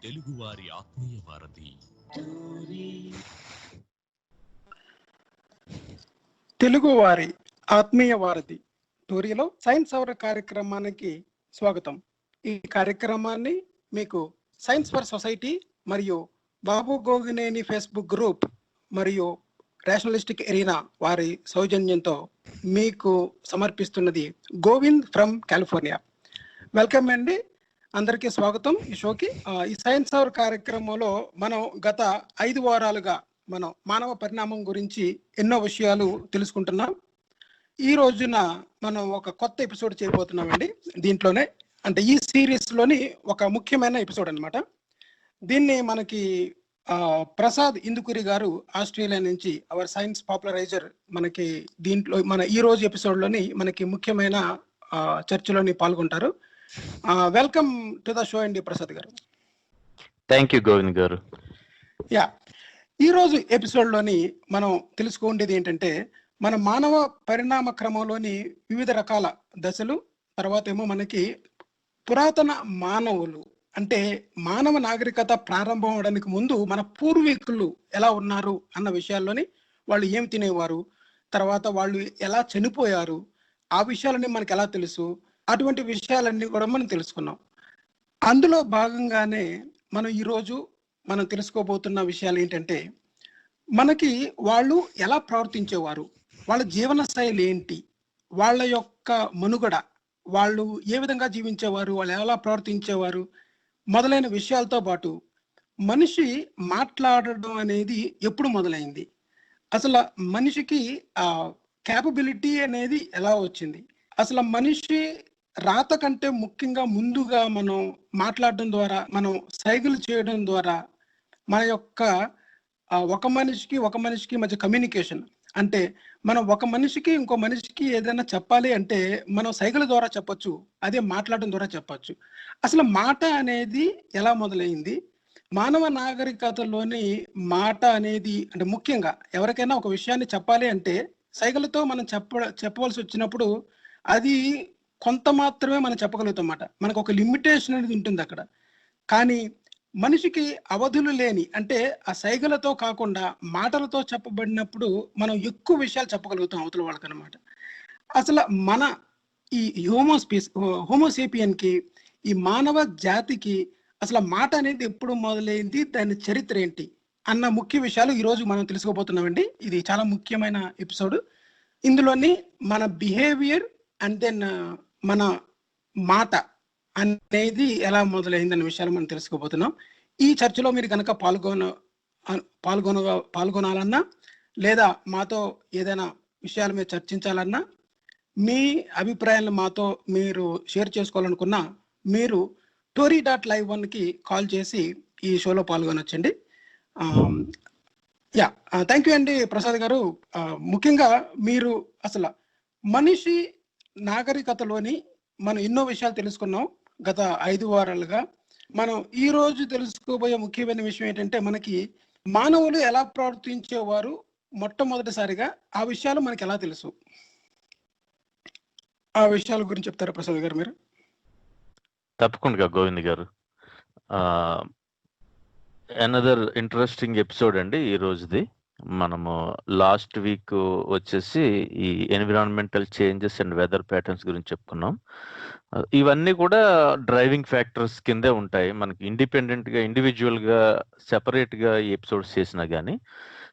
తెలుగువారి ఆత్మీయ వారధి తెలుగువారి ఆత్మీయ వారధి టోరీలో సైన్స్ అవర్ కార్యక్రమానికి స్వాగతం. ఈ కార్యక్రమాన్ని మీకు సైన్స్ ఫర్ సొసైటీ మరియు బాబు గోగినేని ఫేస్బుక్ గ్రూప్ మరియు రేషనలిస్టిక్ ఎరీనా వారి సౌజన్యంతో మీకు సమర్పిస్తున్నది గోవింద్ ఫ్రమ్ కాలిఫోర్నియా. వెల్కమ్ అండి, అందరికీ స్వాగతం ఈ షోకి. ఈ సైన్స్ అవర్ కార్యక్రమంలో మనం గత 5 వారాలుగా మనం మానవ పరిణామం గురించి ఎన్నో విషయాలు తెలుసుకుంటున్నాం. ఈ రోజున మనం ఒక కొత్త ఎపిసోడ్ చేయబోతున్నామండి. దీంట్లోనే అంటే ఈ సిరీస్లోని ఒక ముఖ్యమైన ఎపిసోడ్ అనమాట. దీన్ని మనకి ప్రసాద్ ఇందుకూరి గారు ఆస్ట్రేలియా నుంచి అవర్ సైన్స్ పాపులరైజర్ మనకి దీంట్లో మన ఈ రోజు ఎపిసోడ్లోని మనకి ముఖ్యమైన చర్చలోని పాల్గొంటారు. వెల్కమ్ టు ద షో అండి ప్రసాద్ గారు. థ్యాంక్ యూ గోవింద్ గారు. ఈ రోజు ఎపిసోడ్లోని మనం తెలుసుకోండేది ఏంటంటే మన మానవ పరిణామ క్రమంలోని వివిధ రకాల దశలు, తర్వాత ఏమో మనకి పురాతన మానవులు అంటే మానవ నాగరికత ప్రారంభం అవడానికి ముందు మన పూర్వీకులు ఎలా ఉన్నారు అన్న విషయాల్లోని వాళ్ళు ఏం తినేవారు, తర్వాత వాళ్ళు ఎలా చనిపోయారు, ఆ విషయాలన్నీ మనకి ఎలా తెలుసు, అటువంటి విషయాలన్నీ కూడా మనం తెలుసుకున్నాం. అందులో భాగంగానే మనం ఈరోజు మనం తెలుసుకోబోతున్న విషయాలు ఏంటంటే మనకి వాళ్ళు ఎలా ప్రవర్తించేవారు, వాళ్ళ జీవన శైలి ఏంటి, వాళ్ళ యొక్క మనుగడ, వాళ్ళు ఏ విధంగా జీవించేవారు, వాళ్ళు ఎలా ప్రవర్తించేవారు మొదలైన విషయాలతో పాటు మనిషి మాట్లాడడం అనేది ఎప్పుడు మొదలైంది, అసలు మనిషికి క్యాపబిలిటీ అనేది ఎలా వచ్చింది, అసలు మనిషి రాత కంటే ముఖ్యంగా ముందుగా మనం మాట్లాడడం ద్వారా, మనం సైగలు చేయడం ద్వారా మన యొక్క ఒక మనిషికి మధ్య కమ్యూనికేషన్ అంటే మనం ఒక మనిషికి ఇంకో మనిషికి ఏదైనా చెప్పాలి అంటే మనం సైగల ద్వారా చెప్పొచ్చు, అదే మాట్లాడడం ద్వారా చెప్పొచ్చు. అసలు మాట అనేది ఎలా మొదలైంది, మానవ నాగరికతలోని మాట అనేది అంటే ముఖ్యంగా ఎవరికైనా ఒక విషయాన్ని చెప్పాలి అంటే సైగలతో మనం చెప్పవలసి వచ్చినప్పుడు అది కొంత మాత్రమే మనం చెప్పగలుగుతాం అన్నమాట. మనకు ఒక లిమిటేషన్ అనేది ఉంటుంది అక్కడ. కానీ మనిషికి అవధులు లేని అంటే ఆ సైగలతో కాకుండా మాటలతో చెప్పబడినప్పుడు మనం ఎక్కువ విషయాలు చెప్పగలుగుతాం అవతల వాళ్ళకి అనమాట. అసలు మన ఈ హోమోసేపియన్కి, ఈ మానవ జాతికి అసలు మాట అనేది ఎప్పుడు మొదలైంది, దాని చరిత్ర ఏంటి అన్న ముఖ్య విషయాలు ఈరోజు మనం తెలుసుకోబోతున్నామండి. ఇది చాలా ముఖ్యమైన ఎపిసోడ్. ఇందులోని మన బిహేవియర్ అండ్ దెన్ మన మాట అనేది ఎలా మొదలైందన్న విషయాలు మనం తెలుసుకోబోతున్నాం. ఈ చర్చలో మీరు కనుక పాల్గొనాలన్నా లేదా మాతో ఏదైనా విషయాలు మీరు చర్చించాలన్నా, మీ అభిప్రాయాలను మాతో మీరు షేర్ చేసుకోవాలనుకున్నా మీరు tory.live1కి కాల్ చేసి ఈ షోలో పాల్గొనొచ్చండి. థ్యాంక్ యూ అండి ప్రసాద్ గారు. ముఖ్యంగా మీరు అసలు మనిషి నాగరికతలోని మనం ఎన్నో విషయాలు తెలుసుకున్నాం గత 5 వారాలుగా. మనం ఈ రోజు తెలుసుకోబోయే ముఖ్యమైన విషయం ఏంటంటే మనకి మానవులు ఎలా ప్రవర్తించేవారు మొట్టమొదటిసారిగా, ఆ విషయాలు మనకి ఎలా తెలుసు, ఆ విషయాల గురించి చెప్తారా ప్రసాద్ గారు మీరు? తప్పకుండా గోవింద్ గారు. అనదర్ ఇంట్రెస్టింగ్ ఎపిసోడ్ అండి ఈ రోజుది. మనము లాస్ట్ వీక్ వచ్చేసి ఈ environmental changes and weather patterns గురించి చెప్పుకున్నాం. ఇవన్నీ కూడా డ్రైవింగ్ ఫ్యాక్టర్స్ కిందే ఉంటాయి మనకి, ఇండివిజువల్గా సెపరేట్గా ఈ ఎపిసోడ్స్ చేసినా కానీ.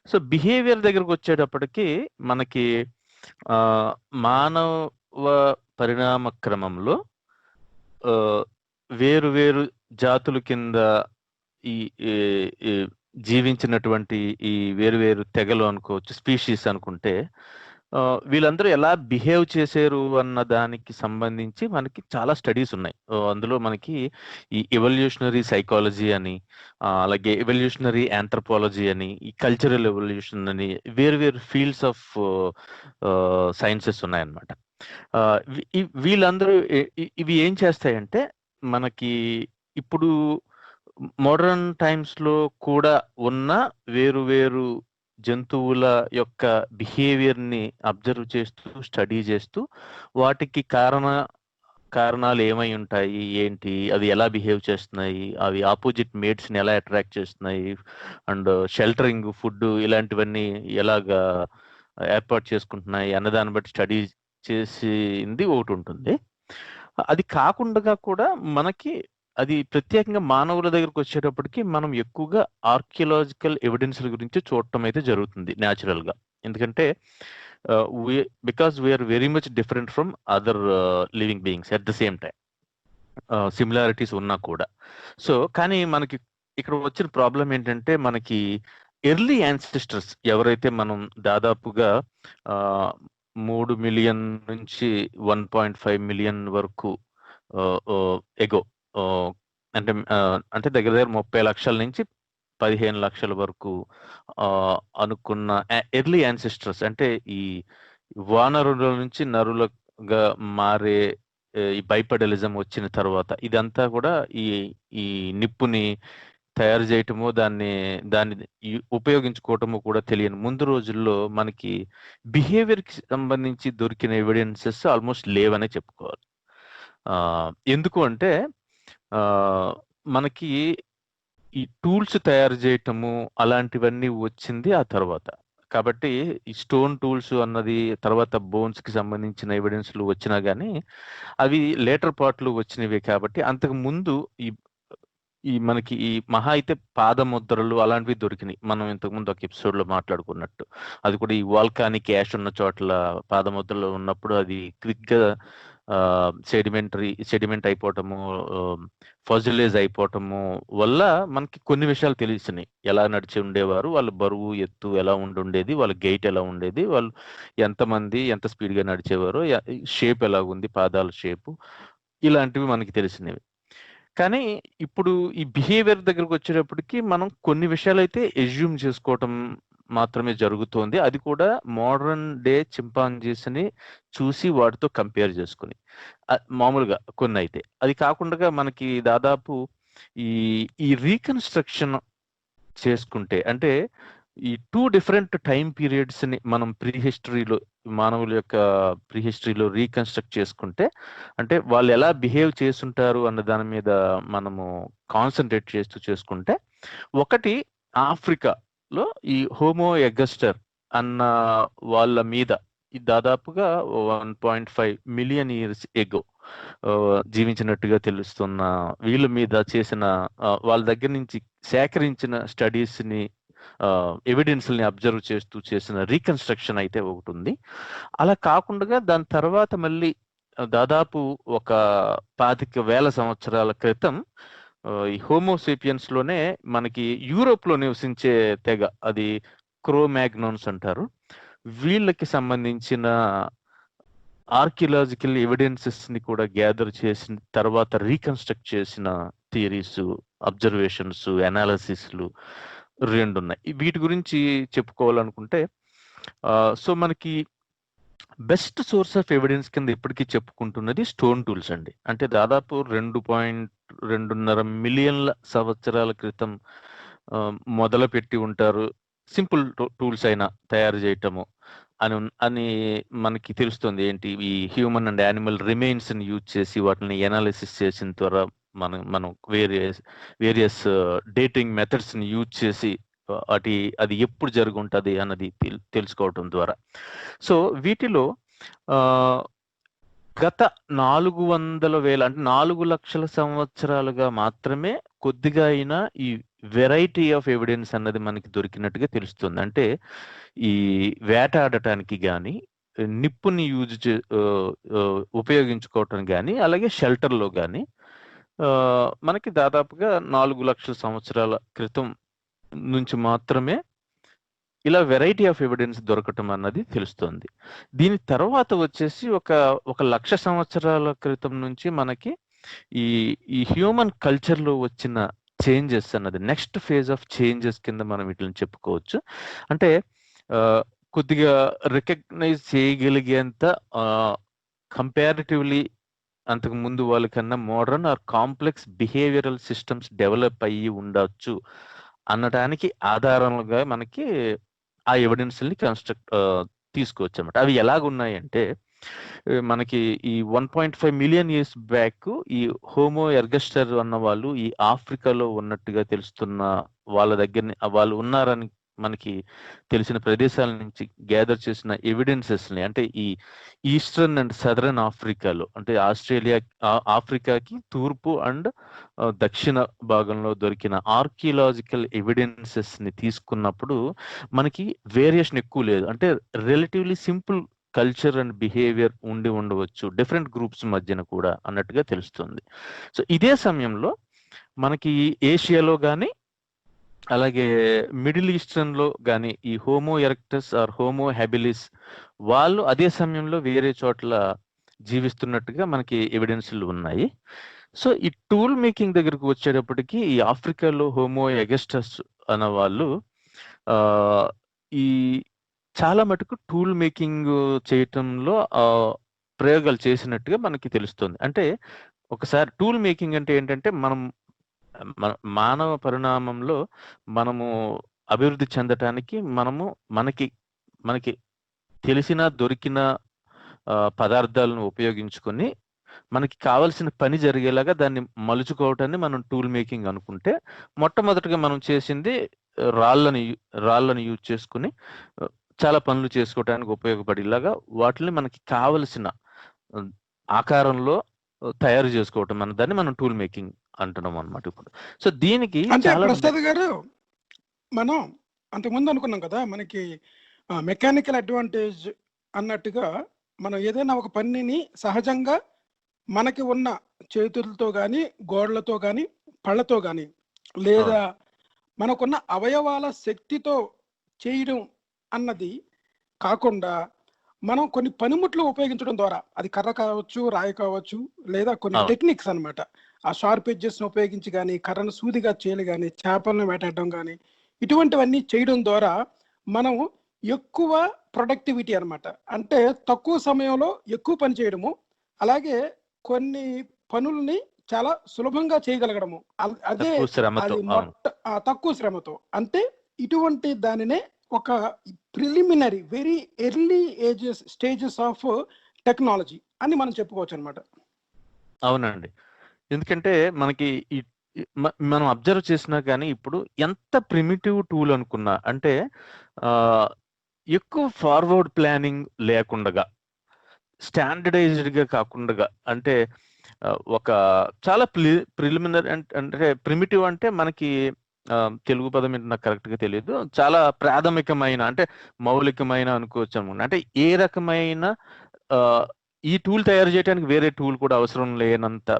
సో బిహేవియర్ దగ్గరకు వచ్చేటప్పటికి మనకి మానవ పరిణామ క్రమంలో వేరు వేరు జాతుల కింద ఈ జీవించినటువంటి ఈ వేరు వేరు తెగలు అనుకోవచ్చు, స్పీషీస్ అనుకుంటే, వీళ్ళందరూ ఎలా బిహేవ్ చేశారు అన్న దానికి సంబంధించి మనకి చాలా స్టడీస్ ఉన్నాయి. అందులో మనకి ఈ ఎవల్యూషనరీ సైకాలజీ అని, అలాగే ఎవల్యూషనరీ ఆంథ్రపాలజీ అని, ఈ కల్చరల్ ఎవల్యూషన్ అని వేరు వేరు ఫీల్డ్స్ ఆఫ్ సైన్సెస్ ఉన్నాయన్నమాట. వీళ్ళందరూ ఇవి ఏం చేస్తాయంటే మనకి ఇప్పుడు మోడర్న్ టైమ్స్ లో కూడా ఉన్న వేరు వేరు జంతువుల యొక్క బిహేవియర్ ని అబ్జర్వ్ చేస్తూ, స్టడీ చేస్తూ వాటికి కారణాలు ఏమై ఉంటాయి, ఏంటి, అవి ఎలా బిహేవ్ చేస్తున్నాయి, అవి ఆపోజిట్ మేట్స్ని ఎలా అట్రాక్ట్ చేస్తున్నాయి, అండ్ షెల్టరింగ్, ఫుడ్ ఇలాంటివన్నీ ఎలాగా ఏర్పాటు చేసుకుంటున్నాయి అన్నదాన్ని బట్టి స్టడీ చేసింది ఒకటి ఉంటుంది. అది కాకుండా కూడా మనకి అది ప్రత్యేకంగా మానవుల దగ్గరకు వచ్చేటప్పటికి మనం ఎక్కువగా ఆర్కియలాజికల్ ఎవిడెన్స్ల గురించి చూడటం అయితే జరుగుతుంది న్యాచురల్గా. ఎందుకంటే because we are very much different from other living beings at the same time, similarities ఉన్నా కూడా. సో కానీ మనకి ఇక్కడ వచ్చిన ప్రాబ్లం ఏంటంటే, మనకి ఎర్లీ యాన్సిస్టర్స్ ఎవరైతే మనం దాదాపుగా 3 మిలియన్ నుంచి 1.5 మిలియన్ వరకు ఎగో, అంటే దగ్గర దగ్గర 30 లక్షల నుంచి 15 లక్షల వరకు అనుకున్న ఎర్లీ యాన్సిస్టర్స్, అంటే ఈ వానరుల నుంచి నరులుగా మారే ఈ బైపడలిజం వచ్చిన తర్వాత ఇదంతా కూడా ఈ నిప్పుని తయారు చేయటము, దాన్ని ఉపయోగించుకోవటము కూడా తెలియని ముందు రోజుల్లో మనకి బిహేవియర్కి సంబంధించి దొరికిన ఎవిడెన్సెస్ ఆల్మోస్ట్ లేవనే చెప్పుకోవాలి. ఎందుకు అంటే మనకి ఈ టూల్స్ తయారు చేయటము అలాంటివన్నీ వచ్చింది ఆ తర్వాత. కాబట్టి ఈ స్టోన్ టూల్స్ అన్నది తర్వాత బోన్స్ కి సంబంధించిన ఎవిడెన్స్లు వచ్చినా కానీ అవి లేటర్ పార్ట్లు వచ్చినవి. కాబట్టి అంతకు ముందు ఈ మనకి ఈ మహా అయితే పాదముద్రలు అలాంటివి దొరికినాయి. మనం ఇంతకుముందు ఒక ఎపిసోడ్ లో మాట్లాడుకున్నట్టు, అది కూడా ఈ వాల్కానిక్ యాష్ ఉన్న చోట్ల పాదముద్రలు ఉన్నప్పుడు అది క్విక్ గా సెడిమెంట్ అయిపోవటము, ఫజిలేజ్ అయిపోవటము వల్ల మనకి కొన్ని విషయాలు తెలిసినాయి. ఎలా నడిచి ఉండేవారు, వాళ్ళ బరువు ఎత్తు ఎలా ఉండేది, వాళ్ళ గైట్ ఎలా ఉండేది, వాళ్ళు ఎంతమంది ఎంత స్పీడ్ గా నడిచేవారు, షేప్ ఎలా ఉంది, పాదాల షేపు, ఇలాంటివి మనకి తెలిసినవి. కానీ ఇప్పుడు ఈ బిహేవియర్ దగ్గరకు వచ్చేటప్పటికి మనం కొన్ని విషయాలు అయితే ఎజ్యూమ్ చేసుకోవటం మాత్రమే జరుగుతోంది. అది కూడా మోడర్న్ డే చింపాంజీస్ని చూసి వాటితో కంపేర్ చేసుకుని మామూలుగా కొన్ని అయితే. అది కాకుండా మనకి దాదాపు ఈ రీకన్స్ట్రక్షన్ చేసుకుంటే, అంటే ఈ 2 డిఫరెంట్ టైం పీరియడ్స్ ని మనం ప్రీహిస్టరీలో, మానవుల యొక్క ప్రీహిస్టరీలో రీకన్స్ట్రక్ట్ చేసుకుంటే, అంటే వాళ్ళు ఎలా బిహేవ్ చేస్తుంటారు అన్న దాని మీద మనము కాన్సన్ట్రేట్ చేసుకుంటే, ఒకటి ఆఫ్రికాలో ఈ హోమో ఎగస్టర్ అన్న వాళ్ళ మీద దాదాపుగా 1.5 మిలియన్ ఇయర్స్ ఎగో జీవించినట్టుగా తెలుస్తున్న వీళ్ళ మీద చేసిన వాళ్ళ దగ్గర నుంచి సేకరించిన స్టడీస్ ని, ఎవిడెన్స్ ని అబ్జర్వ్ చేస్తూ చేసిన రీకన్స్ట్రక్షన్ అయితే ఒకటి ఉంది. అలా కాకుండా దాని తర్వాత మళ్ళీ దాదాపు ఒక 25,000 సంవత్సరాల క్రితం ఈ హోమోసేపియన్స్ లోనే మనకి యూరోప్ లో నివసించే తెగ, అది క్రోమాగ్నోన్స్ అంటారు, వీళ్ళకి సంబంధించిన ఆర్కియలాజికల్ ఎవిడెన్సెస్ ని కూడా గ్యాదర్ చేసిన తర్వాత రీకన్స్ట్రక్ట్ చేసిన థియరీస్, అబ్జర్వేషన్స్, అనాలిసిస్లు 2 ఉన్నాయి. వీటి గురించి చెప్పుకోవాలనుకుంటే, సో మనకి బెస్ట్ సోర్స్ ఆఫ్ ఎవిడెన్స్ కింద ఇప్పటికీ చెప్పుకుంటున్నది స్టోన్ టూల్స్ అండి. అంటే దాదాపు 2.5 మిలియన్ల సంవత్సరాల క్రితం మొదలు పెట్టి ఉంటారు సింపుల్ టూల్స్ అయినా తయారు చేయటము అని మనకి తెలుస్తుంది. ఏంటి, ఈ హ్యూమన్ అండ్ యానిమల్ రిమైన్స్ ని యూజ్ చేసి వాటిని ఎనాలిసిస్ చేసిన ద్వారా మనం వేరియస్ డేటింగ్ మెథడ్స్ ని యూజ్ చేసి అది ఎప్పుడు జరుగుంటది అన్నది తెలుసుకోవటం ద్వారా. సో వీటిలో గత 400,000 అంటే 4 లక్షల సంవత్సరాలుగా మాత్రమే కొద్దిగా అయినా ఈ వెరైటీ ఆఫ్ ఎవిడెన్స్ అన్నది మనకి దొరికినట్టుగా తెలుస్తుంది. అంటే ఈ వేటాడటానికి కానీ, నిప్పుని ఉపయోగించుకోవటం కానీ, అలాగే షెల్టర్లో కానీ మనకి దాదాపుగా 4 లక్షల సంవత్సరాల క్రితం నుంచి మాత్రమే ఇలా వెరైటీ ఆఫ్ ఎవిడెన్స్ దొరకటం అన్నది తెలుస్తుంది. దీని తర్వాత వచ్చేసి ఒక 1,00,000 సంవత్సరాల క్రితం నుంచి మనకి ఈ హ్యూమన్ కల్చర్ లో వచ్చిన చేంజెస్ అన్నది నెక్స్ట్ ఫేజ్ ఆఫ్ చేంజెస్ కింద మనం వీటిని చెప్పుకోవచ్చు. అంటే కొద్దిగా రికగ్నైజ్ చేయగలిగేంత కంపారిటివ్లీ అంతకు ముందు వాళ్ళకన్నా modern or complex behavioural systems develop అయ్యి ఉండొచ్చు అనడానికి ఆధారంగా మనకి ఆ ఎవిడెన్స్ ని తీసుకోవచ్చు అన్నమాట. అవి ఎలాగున్నాయంటే, మనకి ఈ 1.5 మిలియన్ ఇయర్స్ బ్యాక్ ఈ హోమో ఎర్గస్టర్ అన్న వాళ్ళు ఈ ఆఫ్రికాలో ఉన్నట్టుగా తెలుస్తున్న వాళ్ళ దగ్గర వాళ్ళు ఉన్నారని మనకి తెలిసిన ప్రదేశాల నుంచి గ్యాదర్ చేసిన ఎవిడెన్సెస్ ని, అంటే ఈ ఈస్టర్న్ అండ్ సదరన్ ఆఫ్రికాలో, అంటే ఆస్ట్రేలియా ఆఫ్రికాకి తూర్పు అండ్ దక్షిణ భాగంలో దొరికిన ఆర్కియలాజికల్ ఎవిడెన్సెస్ ని తీసుకున్నప్పుడు మనకి వేరియేషన్ ఎక్కువ లేదు. అంటే relatively simple culture and behaviour ఉండవచ్చు డిఫరెంట్ గ్రూప్స్ మధ్యన కూడా అన్నట్టుగా తెలుస్తుంది. సో ఇదే సమయంలో మనకి ఏషియాలో కానీ అలాగే మిడిల్ ఈస్టర్న్ లో కానీ ఈ Homo erectus or Homo habilis వాళ్ళు అదే సమయంలో వేరే చోట్ల జీవిస్తున్నట్టుగా మనకి ఎవిడెన్స్లు ఉన్నాయి. సో ఈ టూల్ మేకింగ్ దగ్గరకు వచ్చేటప్పటికి ఈ ఆఫ్రికాలో హోమో ఎగస్టస్ అన్న వాళ్ళు ఈ చాలా మటుకు టూల్ మేకింగ్ చేయటంలో ప్రయోగాలు చేసినట్టుగా మనకి తెలుస్తుంది. అంటే ఒకసారి టూల్ మేకింగ్ అంటే ఏంటంటే మానవ పరిణామంలో మనము అభివృద్ధి చెందటానికి మనకి తెలిసిన దొరికిన పదార్థాలను ఉపయోగించుకొని మనకి కావలసిన పని జరిగేలాగా దాన్ని మలుచుకోవటాన్ని మనం టూల్ మేకింగ్ అనుకుంటే, మొట్టమొదటిగా మనం చేసింది రాళ్ళను యూజ్ చేసుకుని చాలా పనులు చేసుకోవటానికి ఉపయోగపడేలాగా వాటిని మనకి కావలసిన ఆకారంలో తయారు చేసుకోవటం దాన్ని మనం టూల్ మేకింగ్ అంటున్నాం అన్నమాట ఇప్పుడు. సో దీనికి ప్రసాద్ గారు, మనం అంతకుముందు అనుకున్నాం కదా, మనకి మెకానికల్ అడ్వాంటేజ్ అన్నట్టుగా మనం ఏదైనా ఒక పనిని సహజంగా మనకి ఉన్న చేతులతో కానీ గోడలతో కానీ పళ్ళతో కానీ లేదా మనకున్న అవయవాల శక్తితో చేయడం అన్నది కాకుండా మనం కొన్ని పనిముట్లు ఉపయోగించడం ద్వారా, అది కర్ర కావచ్చు, రాయి కావచ్చు, లేదా కొన్ని టెక్నిక్స్ అన్నమాట, ఆ షార్ప్ ఎడ్జెస్ ఉపయోగించి కానీ, కర్రను సూదిగా చేయలు కానీ, చేపలను వేటాడడం కానీ, ఇటువంటివన్నీ చేయడం ద్వారా మనం ఎక్కువ ప్రొడక్టివిటీ అన్నమాట, అంటే తక్కువ సమయంలో ఎక్కువ పని చేయడము, అలాగే కొన్ని పనుల్ని చాలా సులభంగా చేయగలగడము, అదే తక్కువ శ్రమతో. అంటే ఇటువంటి దానినే ఒక preliminary very early stages of technology అని మనం చెప్పుకోవచ్చు అనమాట. అవునండి, ఎందుకంటే మనకి మనం అబ్జర్వ్ చేసినా కానీ ఇప్పుడు ఎంత ప్రిమిటివ్ టూల్ అనుకున్నా, అంటే ఎక్కువ ఫార్వర్డ్ ప్లానింగ్ లేకుండా, స్టాండర్డైజ్డ్ గా కాకుండా, అంటే ఒక చాలా ప్రిలిమినరీ అంటే ప్రిమిటివ్ అంటే మనకి తెలుగు పదం నాకు కరెక్ట్ గా తెలియదు, చాలా ప్రాథమికమైన అంటే మౌలికమైన అనుకోవచ్చు అనమాట. అంటే ఏ రకమైన ఈ టూల్ తయారు చేయడానికి వేరే టూల్ కూడా అవసరం లేనంత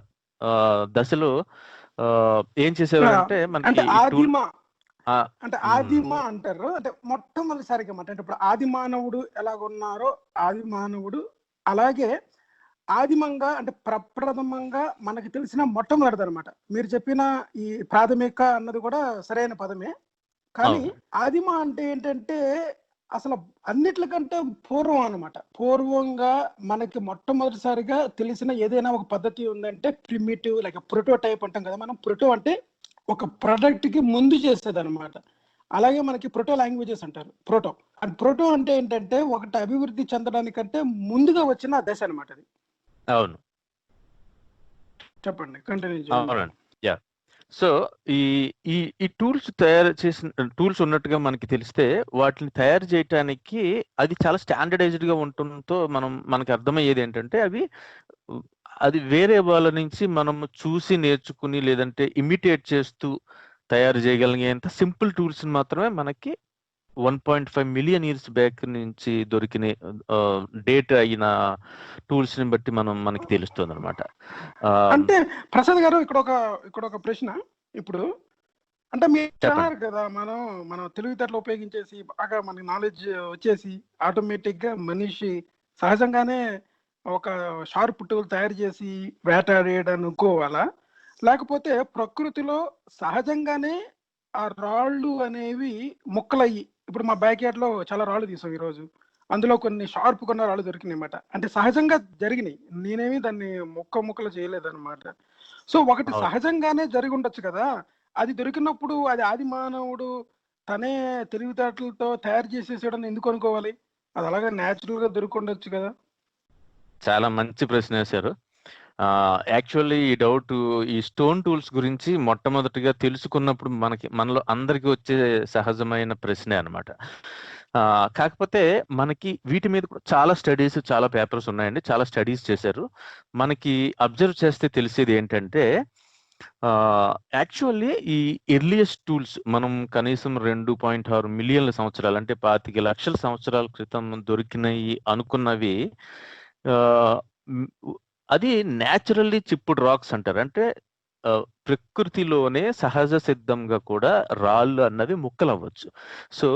దశలో ఏం చేసేవారు అంటే మనకి ఆదిమ అంటారు, అంటే మొట్టమొదటిసారిగా అంటే ఇప్పుడు ఆది మానవుడు ఎలాగున్నారో ఆది మానవుడు అలాగే ఆదిమంగా, అంటే ప్రప్రథమంగా మనకి తెలిసిన మొట్టమొదటిది అనమాట. మీరు చెప్పిన ఈ ప్రాథమిక అన్నది కూడా సరైన పదమే, కానీ ఆదిమ అంటే ఏంటంటే అసలు అన్నిట్లకంటే పూర్వం అనమాట. పూర్వంగా మనకి మొట్టమొదటిసారిగా తెలిసిన ఏదైనా ఒక పద్ధతి ఉందంటే ప్రిమిటివ్, లైక్ ప్రోటోటైప్ అంటాం కదా మనం. ప్రోటో అంటే ఒక ప్రొడక్ట్ కి ముందు చేసేది అనమాట. అలాగే మనకి ప్రోటో లాంగ్వేజెస్ అంటారు. ప్రోటో అంటే ఏంటంటే ఒకటి అభివృద్ధి చెందడానికంటే ముందుగా వచ్చిన దశ అనమాట అది. అవును, చెప్పండి, కంటిన్యూ చేయండి. యా, సో ఈ టూల్స్ తయారు చేసిన టూల్స్ ఉన్నట్టుగా మనకి తెలిస్తే వాటిని తయారు చేయటానికి అది చాలా స్టాండర్డైజ్డ్ గా ఉండటంతో మనకి అర్థమయ్యేది ఏంటంటే అది వేరే వాళ్ళ నుంచి మనం చూసి నేర్చుకుని లేదంటే ఇమిటేట్ చేస్తూ తయారు చేయగలిగేంత సింపుల్ టూల్స్ మాత్రమే మనకి 1.5 మిలియన్ ఇయర్స్ బ్యాక్ నుంచి దొరికిన డేట్ అయిన టూల్స్ ని బట్టి మనకి తెలుస్తుంది అనమాట. అంటే ప్రసాద్ గారు, ఇక్కడ ఒక ప్రశ్న. ఇప్పుడు అంటే మీరు అన్నారు కదా, మనం తెలివితేటలు ఉపయోగించేసి బాగా మనకి నాలెడ్జ్ వచ్చేసి ఆటోమేటిక్ గా మనిషి సహజంగానే ఒక షార్ప్ టూల్ తయారు చేసి వేటాడేయడం అనుకోవాలా, లేకపోతే ప్రకృతిలో సహజంగానే ఆ రాళ్ళు అనేవి ముక్కలయ్యి, ఇప్పుడు మా బ్యాక్ యార్డ్ లో చాలా రాళ్ళు తీసాం ఈరోజు, అందులో కొన్ని షార్ప్ కొన్న రాళ్ళు దొరికినాయి అన్నమాట. అంటే సహజంగా జరిగినాయి, నేనేమి దాన్ని ముక్కలు చేయలేదన్నమాట. సో ఒకటి సహజంగానే జరిగి ఉండొచ్చు కదా, అది దొరికినప్పుడు అది ఆది మానవుడు తనే తెలివితేటలతో తయారు చేసేసాడని ఎందుకు అనుకోవాలి? అది అలాగే న్యాచురల్ గా దొరికి ఉండొచ్చు కదా. చాలా మంచి ప్రశ్న వేశారు. యాక్చువల్లీ ఈ డౌట్ ఈ స్టోన్ టూల్స్ గురించి మొట్టమొదటిగా తెలుసుకున్నప్పుడు మనలో అందరికీ వచ్చే సహజమైన ప్రశ్నే అన్నమాట. కాకపోతే మనకి వీటి మీద కూడా చాలా స్టడీస్, చాలా పేపర్స్ ఉన్నాయండి. చాలా స్టడీస్ చేశారు. మనకి అబ్జర్వ్ చేస్తే తెలిసేది ఏంటంటే యాక్చువల్లీ ఈ ఎర్లియస్ట్ టూల్స్ మనం కనీసం 2.6 మిలియన్ల సంవత్సరాలు అంటే 25 లక్షల సంవత్సరాల క్రితం దొరికినవి అనుకున్నవి అది న్యాచురల్లీ చిప్పుడు రాక్స్ అంటారు. అంటే ప్రకృతిలోనే సహజ సిద్ధంగా కూడా రాళ్ళు అన్నవి ముక్కలవ్వచ్చు. సో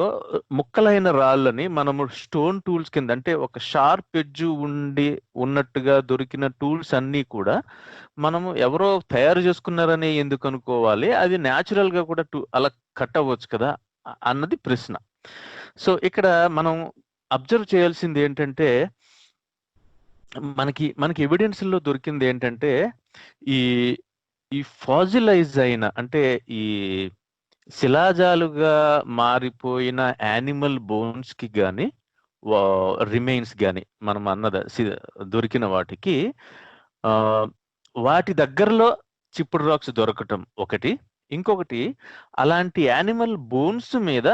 ముక్కలైన రాళ్ళని మనము స్టోన్ టూల్స్ కింద అంటే ఒక షార్ప్ ఎడ్జ్ ఉన్నట్టుగా దొరికిన టూల్స్ అన్నీ కూడా మనము ఎవరో తయారు చేసుకున్నారని ఎందుకు అనుకోవాలి, అది న్యాచురల్ గా కూడా అలా కట్ అవ్వచ్చు కదా అన్నది ప్రశ్న. సో ఇక్కడ మనం అబ్జర్వ్ చేయాల్సింది ఏంటంటే మనకి ఎవిడెన్స్ లో దొరికింది ఏంటంటే ఈ ఫాజిలైజ్ అయిన అంటే ఈ శిలాజాలుగా మారిపోయిన యానిమల్ బోన్స్ కి గాని రిమైన్స్ గాని మనం దొరికిన వాటికి వాటి దగ్గరలో చిప్పుడు రాక్స్ దొరకటం ఒకటి. ఇంకొకటి అలాంటి యానిమల్ బోన్స్ మీద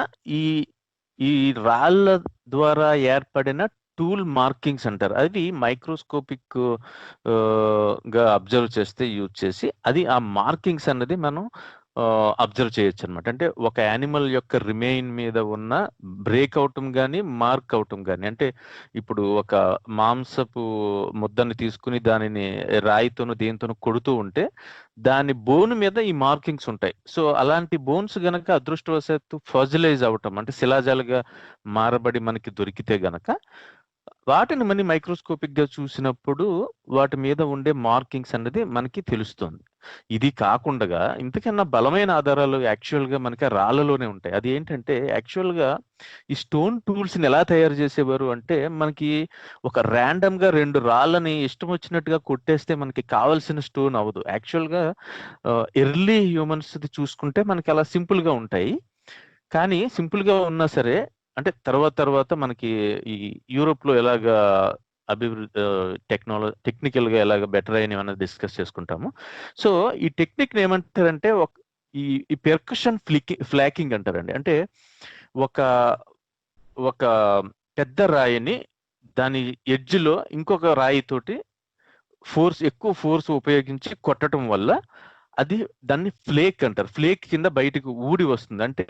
ఈ రాళ్ళ ద్వారా ఏర్పడిన టూల్ మార్కింగ్స్ అంటారు. అవి మైక్రోస్కోపిక్ గా అబ్జర్వ్ చేస్తే యూజ్ చేసి ఆ మార్కింగ్స్ అన్నది మనం అబ్జర్వ్ చేయొచ్చు అనమాట. అంటే ఒక యానిమల్ యొక్క రిమైన్ మీద ఉన్న బ్రేక్ అవటం కానీ మార్క్ అవటం కానీ, అంటే ఇప్పుడు ఒక మాంసపు ముద్దని తీసుకుని దానిని రాయితోను దేనితోనూ కొడుతూ ఉంటే దాని బోన్ మీద ఈ మార్కింగ్స్ ఉంటాయి. సో అలాంటి బోన్స్ గనక అదృష్టవశాత్తు ఫాజిలైజ్ అవటం అంటే శిలాజాలుగా మారబడి మనకి దొరికితే గనక వాటిని మనం మైక్రోస్కోపిక్ గా చూసినప్పుడు వాటి మీద ఉండే మార్కింగ్స్ అన్నది మనకి తెలుస్తుంది. ఇది కాకుండా ఇంతకన్నా బలమైన ఆధారాలు యాక్చువల్ గా మనకి రాళ్లలోనే ఉంటాయి. అది ఏంటంటే యాక్చువల్ గా ఈ స్టోన్ టూల్స్ ని ఎలా తయారు చేసేవారు అంటే మనకి ఒక ర్యాండమ్ గా 2 రాళ్ళని ఇష్టం వచ్చినట్టుగా కొట్టేస్తే మనకి కావాల్సిన స్టోన్ అవ్వదు. యాక్చువల్ గా ఎర్లీ హ్యూమన్స్ చూసుకుంటే మనకి అలా సింపుల్ గా ఉంటాయి. కానీ సింపుల్ గా ఉన్నా సరే అంటే తర్వాత మనకి ఈ యూరోప్ లో ఎలాగా టెక్నికల్ గా ఎలాగ బెటర్ అయినవి అన్నది డిస్కస్ చేసుకుంటాము. సో ఈ టెక్నిక్ ఏమంటారంటే ఈ పెర్కషన్ ఫ్లాకింగ్ అంటారండి. అంటే ఒక పెద్ద రాయిని దాని ఎడ్జ్ లో ఇంకొక రాయి తోటి ఎక్కువ ఫోర్స్ ఉపయోగించి కొట్టడం వల్ల దాన్ని ఫ్లేక్ అంటారు. ఫ్లేక్ కింద బయటకు ఊడి వస్తుంది. అంటే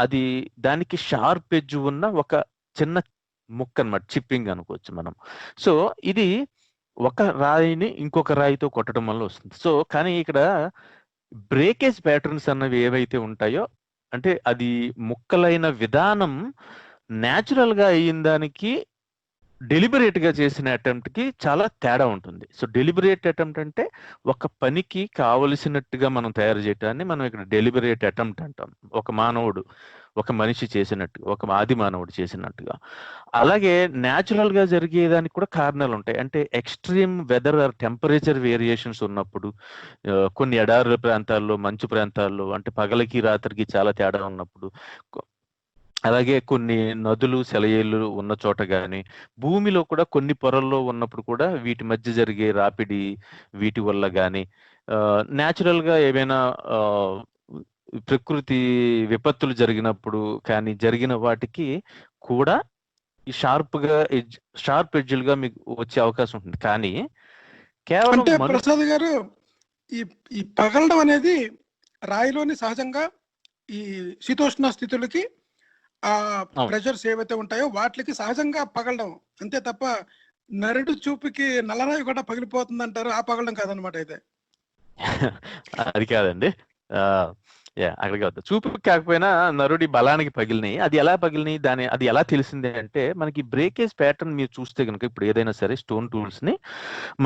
అది దానికి షార్ప్ ఎడ్జ్ ఉన్న ఒక చిన్న ముక్క అన్నమాట, చిప్పింగ్ అనుకోవచ్చు మనం. సో ఇది ఒక రాయిని ఇంకొక రాయితో కొట్టడం వల్ల వస్తుంది. సో కానీ ఇక్కడ బ్రేకేజ్ ప్యాటర్న్స్ అన్నవి ఏవైతే ఉంటాయో అంటే అది ముక్కలైన విధానం న్యాచురల్ గా అయిన దానికి డెలిబరేట్ గా చేసిన అటెంప్ట్ కి చాలా తేడా ఉంటుంది. సో డెలిబరేట్ అటెంప్ట్ అంటే ఒక పనికి కావలసినట్టుగా మనం తయారు చేయటాన్ని మనం ఇక్కడ డెలిబరేట్ అటెంప్ట్ అంటాం. ఒక మనిషి చేసినట్టుగా, ఒక ఆది మానవుడు చేసినట్టుగా. అలాగే న్యాచురల్ గా జరిగేదానికి కూడా కారణాలు ఉంటాయి. అంటే extreme weather or temperature variations ఉన్నప్పుడు, కొన్ని ఎడారుల ప్రాంతాల్లో, మంచు ప్రాంతాల్లో అంటే పగలకి రాత్రికి చాలా తేడా ఉన్నప్పుడు, అలాగే కొన్ని నదులు సెలయేళ్ళు ఉన్న చోట గాని, భూమిలో కూడా కొన్ని పొరల్లో ఉన్నప్పుడు కూడా వీటి మధ్య జరిగే రాపిడి వీటి వల్ల గాని, న్యాచురల్ గా ఏవైనా ప్రకృతి విపత్తులు జరిగినప్పుడు కానీ జరిగిన వాటికి కూడా ఈ షార్ప్ ఎడ్జ్లుగా మీకు వచ్చే అవకాశం ఉంటుంది. కానీ కేవలం అంటే ప్రసాద్ గారు ఈ పగలడం అనేది రాయిలోని సహజంగా ఈ శీతోష్ణ స్థితులకి ఆ ప్రెషర్స్ ఏవైతే ఉంటాయో వాటికి సహజంగా పగలడం అంతే తప్ప నరుడు చూపుకి నల్లరాయి కూడా పగిలిపోతుంది అంటారు, ఆ పగలడం కాదనమాట అయితే. అది కాదండి. అక్కడికి వద్దాం. చూపుకి కాకపోయినా నరుడి బలానికి పగిలినాయి. అది ఎలా పగిలినాయి, అది ఎలా తెలిసింది అంటే మనకి బ్రేకేజ్ ప్యాటర్న్ మీరు చూస్తే కనుక ఇప్పుడు ఏదైనా సరే స్టోన్ టూల్స్ ని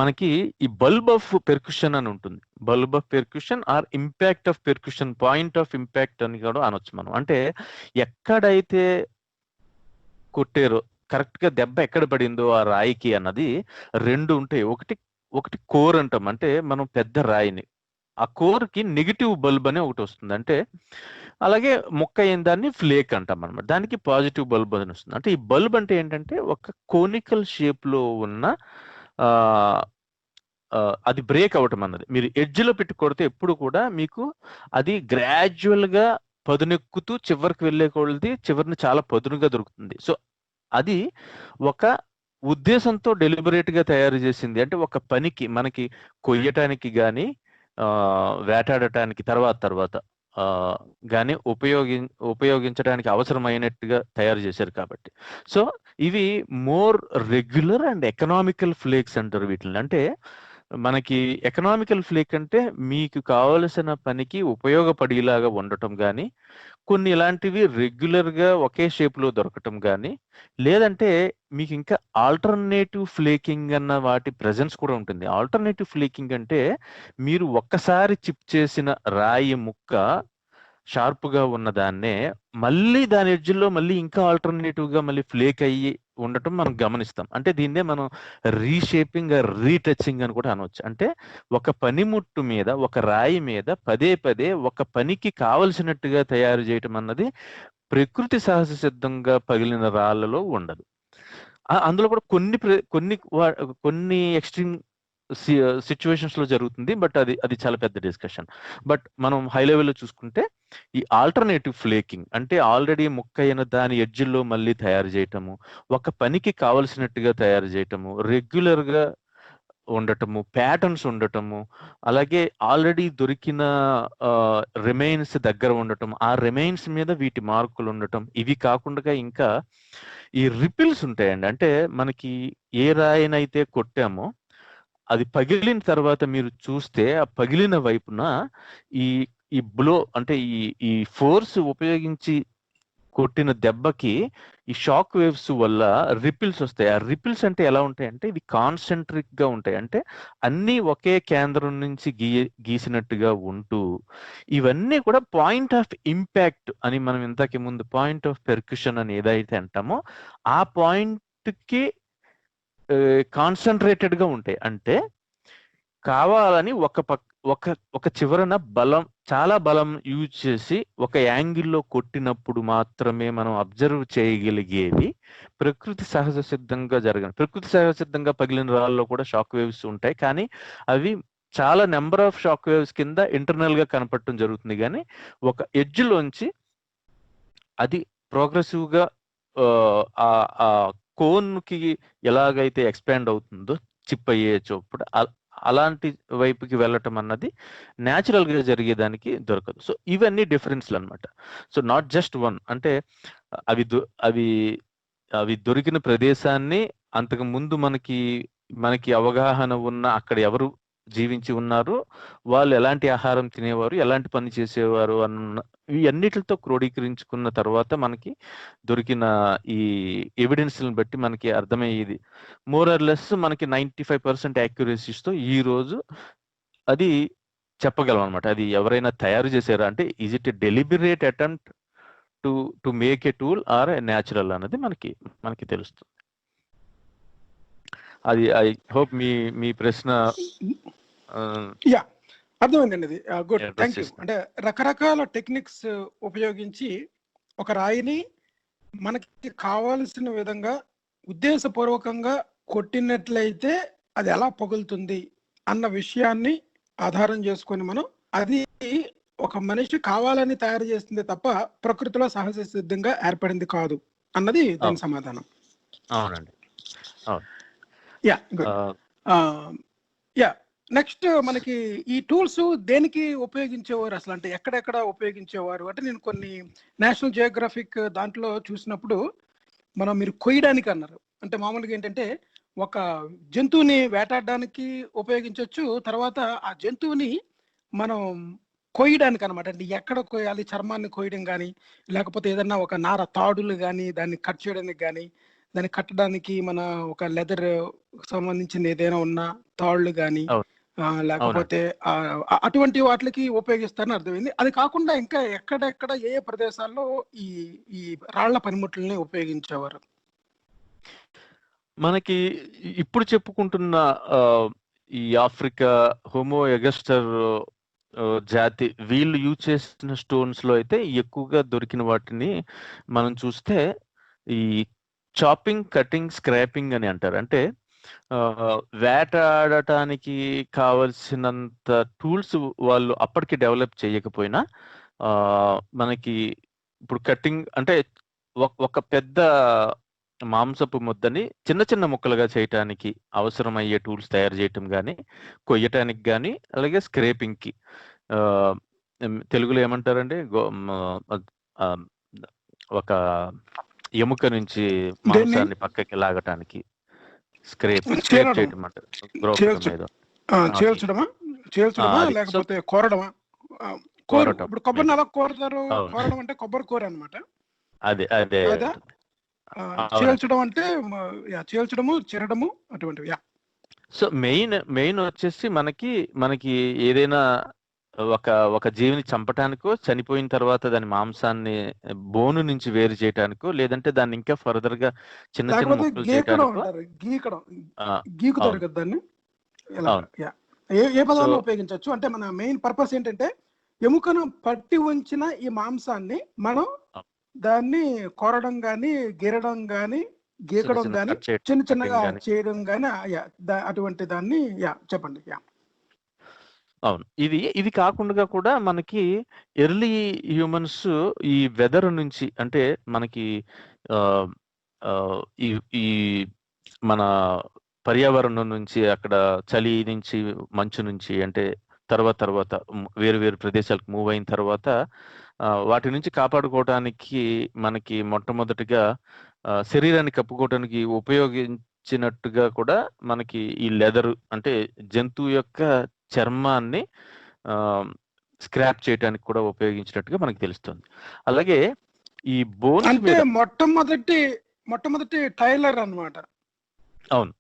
మనకి ఈ బల్బ్ ఆఫ్ పెర్క్యుషన్ అని ఉంటుంది. Bulb of percussion or impact of percussion, point of impact అని కూడా అనొచ్చు మనం. అంటే ఎక్కడైతే కొట్టారో కరెక్ట్ గా దెబ్బ ఎక్కడ పడిందో ఆ రాయికి అన్నది 2 ఉంటాయి. ఒకటి కోర్ అంటాం. అంటే మనం పెద్ద రాయిని ఆ కోర్ కి నెగిటివ్ బల్బ్ అని ఒకటి వస్తుంది. అంటే అలాగే మొక్క అయిన దాన్ని ఫ్లేక్ అంటాం అనమాట. దానికి పాజిటివ్ బల్బ్ అని వస్తుంది. అంటే ఈ బల్బ్ అంటే ఏంటంటే ఒక కోనికల్ షేప్ లో ఉన్న అది బ్రేక్ అవటం అన్నది. మీరు ఎడ్జ్లో పెట్టి కొడితే ఎప్పుడు కూడా మీకు అది గ్రాడ్యువల్గా పదునెక్కుతూ చివరికి వెళ్ళే కొలది చివరిని చాలా పదునుగా దొరుకుతుంది. సో అది ఒక ఉద్దేశంతో డెలిబరేట్గా తయారు చేసింది. అంటే ఒక పనికి మనకి కొయ్యటానికి కానీ వేటాడటానికి తర్వాత కానీ ఉపయోగించడానికి అవసరమైనట్టుగా తయారు చేశారు కాబట్టి. సో ఇవి more regular and economical flakes అంటారు వీటిని. అంటే మనకి ఎకనామికల్ ఫ్లేక్ అంటే మీకు కావలసిన పనికి ఉపయోగపడేలాగా ఉండటం కానీ, కొన్ని ఇలాంటివి రెగ్యులర్గా ఒకే షేప్లో దొరకటం కానీ, లేదంటే మీకు ఇంకా ఆల్టర్నేటివ్ ఫ్లేకింగ్ అన్న వాటి ప్రెజెన్స్ కూడా ఉంటుంది. ఆల్టర్నేటివ్ ఫ్లేకింగ్ అంటే మీరు ఒక్కసారి చిప్ చేసిన రాయి ముక్క షార్ప్గా ఉన్నదాన్నే మళ్ళీ దాని ఎడ్జ్లో మళ్ళీ ఇంకా ఆల్టర్నేటివ్గా మళ్ళీ ఫ్లేక్ అయ్యి ఉండటం మనం గమనిస్తాం. అంటే దీన్నే మనం రీషేపింగ్ రీటచింగ్ అని కూడా అనవచ్చు. అంటే ఒక పనిముట్టు మీద ఒక రాయి మీద పదే ఒక పనికి కావలసినట్టుగా తయారు చేయటం అన్నది ప్రకృతి సహజ సిద్ధంగా పగిలిన రాళ్లలో ఉండదు. అందులో కూడా కొన్ని ఎక్స్ట్రీమ్ సిచ్యువేషన్స్ లో జరుగుతుంది. బట్ అది చాలా పెద్ద డిస్కషన్. బట్ మనం హై లెవెల్లో చూసుకుంటే ఈ ఆల్టర్నేటివ్ ఫ్లేకింగ్ అంటే ఆల్రెడీ ముక్క అయిన దాని ఎడ్జ్లో మళ్ళీ తయారు చేయటము, ఒక పనికి కావలసినట్టుగా తయారు చేయటము, రెగ్యులర్ గా ఉండటము, ప్యాటర్న్స్ ఉండటము, అలాగే ఆల్రెడీ దొరికిన రిమైన్స్ దగ్గర ఉండటం, ఆ రిమైన్స్ మీద వీటి మార్కులు ఉండటం, ఇవి కాకుండా ఇంకా ఈ రిపిల్స్ ఉంటాయండి. అంటే మనకి ఏ రాయినైతే కొట్టామో అది పగిలిన తర్వాత మీరు చూస్తే ఆ పగిలిన వైపున ఈ బ్లో అంటే ఈ ఫోర్స్ ఉపయోగించి కొట్టిన దెబ్బకి ఈ షాక్ వేవ్స్ వల్ల రిపిల్స్ వస్తాయి. ఆ రిపిల్స్ అంటే ఎలా ఉంటాయంటే ఇవి కాన్సెంట్రిక్ గా ఉంటాయి. అంటే అన్నీ ఒకే కేంద్రం నుంచి గీసినట్టుగా ఉంటూ, ఇవన్నీ కూడా పాయింట్ ఆఫ్ ఇంపాక్ట్ అని మనం ఇంతకు ముందు పాయింట్ ఆఫ్ పెర్క్యుషన్ అని ఏదైతే అంటామో ఆ పాయింట్కి కాన్సన్ట్రేటెడ్ గా ఉంటాయి. అంటే కావాలని ఒక చివరన చాలా బలం యూజ్ చేసి ఒక యాంగిల్లో కొట్టినప్పుడు మాత్రమే మనం అబ్జర్వ్ చేయగలిగేవి ప్రకృతి సహజ సిద్ధంగా పగిలిన రాళ్ళలో కూడా షాక్ వేవ్స్ ఉంటాయి. కానీ అవి చాలా నెంబర్ ఆఫ్ షాక్ వేవ్స్ కింద ఇంటర్నల్ గా కనపడటం జరుగుతుంది. కానీ ఒక ఎడ్జ్ లోంచి అది ప్రోగ్రెసివ్ గా కోన్ కి ఎలాగైతే ఎక్స్పాండ్ అవుతుందో చిప్ అయ్యే చోప్పుడు అలాంటి వైపుకి వెళ్ళటం అన్నది న్యాచురల్ గా జరిగేదానికి దొరకదు. సో ఇవన్నీ డిఫరెన్స్లు అనమాట. సో నాట్ జస్ట్ వన్, అంటే అవి దొరికిన ప్రదేశాన్ని అంతకు ముందు మనకి అవగాహన ఉన్న అక్కడ ఎవరు జీవించి ఉన్నారు, వాళ్ళు ఎలాంటి ఆహారం తినేవారు, ఎలాంటి పని చేసేవారు అన్న ఈ అన్నిటితో క్రోడీకరించుకున్న తర్వాత మనకి దొరికిన ఈ ఎవిడెన్స్లను బట్టి మనకి అర్థమయ్యేది మోర్ ఆర్ లెస్ మనకి 95% యాక్యురసీస్తో ఈ రోజు అది చెప్పగలం అనమాట. అది ఎవరైనా తయారు చేశారా అంటే is it a deliberate attempt to make a tool or a natural అన్నది మనకి తెలుస్తుంది. అది ఐ హోప్ మీ ప్రశ్న అర్థమైందండి. అది గుడ్, థ్యాంక్ యూ. అంటే రకరకాల టెక్నిక్స్ ఉపయోగించి ఒక రాయిని మనకి కావాల్సిన విధంగా ఉద్దేశపూర్వకంగా కొట్టినట్లయితే అది ఎలా పగులుతుంది అన్న విషయాన్ని ఆధారం చేసుకొని మనం అది ఒక మనిషి కావాలని తయారు చేస్తుంది తప్ప ప్రకృతిలో సహజ సిద్ధంగా ఏర్పడింది కాదు అన్నది దాని సమాధానం. అవునండి. నెక్స్ట్ మనకి ఈ టూల్స్ దేనికి ఉపయోగించేవారు అసలు, అంటే ఎక్కడెక్కడ ఉపయోగించేవారు అంటే నేను కొన్ని నేషనల్ జియోగ్రఫిక్ దాంట్లో చూసినప్పుడు మీరు కొయ్యడానికి అన్నారు. అంటే మామూలుగా ఏంటంటే ఒక జంతువుని వేటాడడానికి ఉపయోగించవచ్చు, తర్వాత ఆ జంతువుని మనం కొయ్యడానికి అనమాట. అంటే ఎక్కడ కొయ్యాలి, చర్మాన్ని కొయ్యడం కానీ, లేకపోతే ఏదన్నా ఒక నార తాడులు కానీ దాన్ని కట్ చేయడానికి కానీ, దాన్ని కట్టడానికి మన ఒక లెదర్ సంబంధించిన ఏదైనా ఉన్న తాళ్ళు కానీ లేకపోతే అటువంటి వాటికి ఉపయోగిస్తారని అర్థమైంది. అది కాకుండా ఇంకా ఎక్కడెక్కడ ఏ ప్రదేశాల్లో ఈ రాళ్ల పనిముట్లని ఉపయోగించేవారు? మనకి ఇప్పుడు చెప్పుకుంటున్న ఈ ఆఫ్రికా హోమో ఎగస్టర్ జాతి వీళ్ళు యూజ్ చేసిన స్టోన్స్ లో అయితే ఎక్కువగా దొరికిన వాటిని మనం చూస్తే ఈ చాపింగ్, కటింగ్, స్క్రాపింగ్ అని అంటారు. అంటే వేటాడటానికి కావలసినంత టూల్స్ వాళ్ళు అప్పటికి డెవలప్ చేయకపోయినా మనకి ఇప్పుడు కట్టింగ్ అంటే ఒక పెద్ద మాంసపు ముద్దని చిన్న చిన్న ముక్కలుగా చేయటానికి అవసరమయ్యే టూల్స్ తయారు చేయటం కానీ, కొయ్యటానికి కానీ, అలాగే స్క్రేపింగ్కి తెలుగులో ఏమంటారండి ఒక ఎముక నుంచి మాంసాన్ని పక్కకి లాగటానికి స్క్రేప్ చేయటం అంటారు. చేల్చడమా లేకపోతే కోరడమా? ఇప్పుడు కొబ్బరిని ఎలా కోరతారు? కోరడం అంటే కొబ్బరి కూర అన్నమాట. అదే అదే చేల్చడం అంటే చేల్చడము, చిరడము అటువంటివి. సో మెయిన్ వచ్చేసి మనకి ఏదైనా ఒక జీవిని చంపటానికో, చనిపోయిన తర్వాత దాని మాంసాన్ని బోను నుంచి వేరు చేయటానికో, లేదంటే దాన్ని ఇంకా ఫర్దర్ గా చిన్న చిన్న ముక్కలు చేయటానికో గీకుతారు కదా దాన్ని. ఏ పదాలను ఉపయోగించవచ్చు అంటే మన మెయిన్ పర్పస్ ఏంటంటే ఎముకను పట్టి ఉంచిన ఈ మాంసాన్ని మనం దాన్ని కోరడం గాని, గీరడం గాని, గీకడం గాని, చిన్న చిన్నగా చేయడం గాని, అటువంటి దాన్ని చెప్పండి. అవును. ఇది కాకుండా కూడా మనకి ఎర్లీ హ్యూమన్స్ ఈ వెదర్ నుంచి అంటే మనకి ఈ మన పర్యావరణం నుంచి, అక్కడ చలి నుంచి, మంచు నుంచి, అంటే తర్వాత వేరు వేరు ప్రదేశాలకు మూవ్ అయిన తర్వాత వాటి నుంచి కాపాడుకోవడానికి మనకి మొట్టమొదటిగా శరీరాన్ని కప్పుకోవడానికి ఉపయోగించినట్టుగా కూడా మనకి ఈ లెదర్ అంటే జంతువు యొక్క చర్మాన్ని స్క్రాప్ చేయడానికి కూడా ఉపయోగించినట్టుగా మనకి తెలుస్తుంది. అలాగే ఈ బోన్స్ అంటే మొట్టమొదటి టైలర్ అన్నమాట. అవును.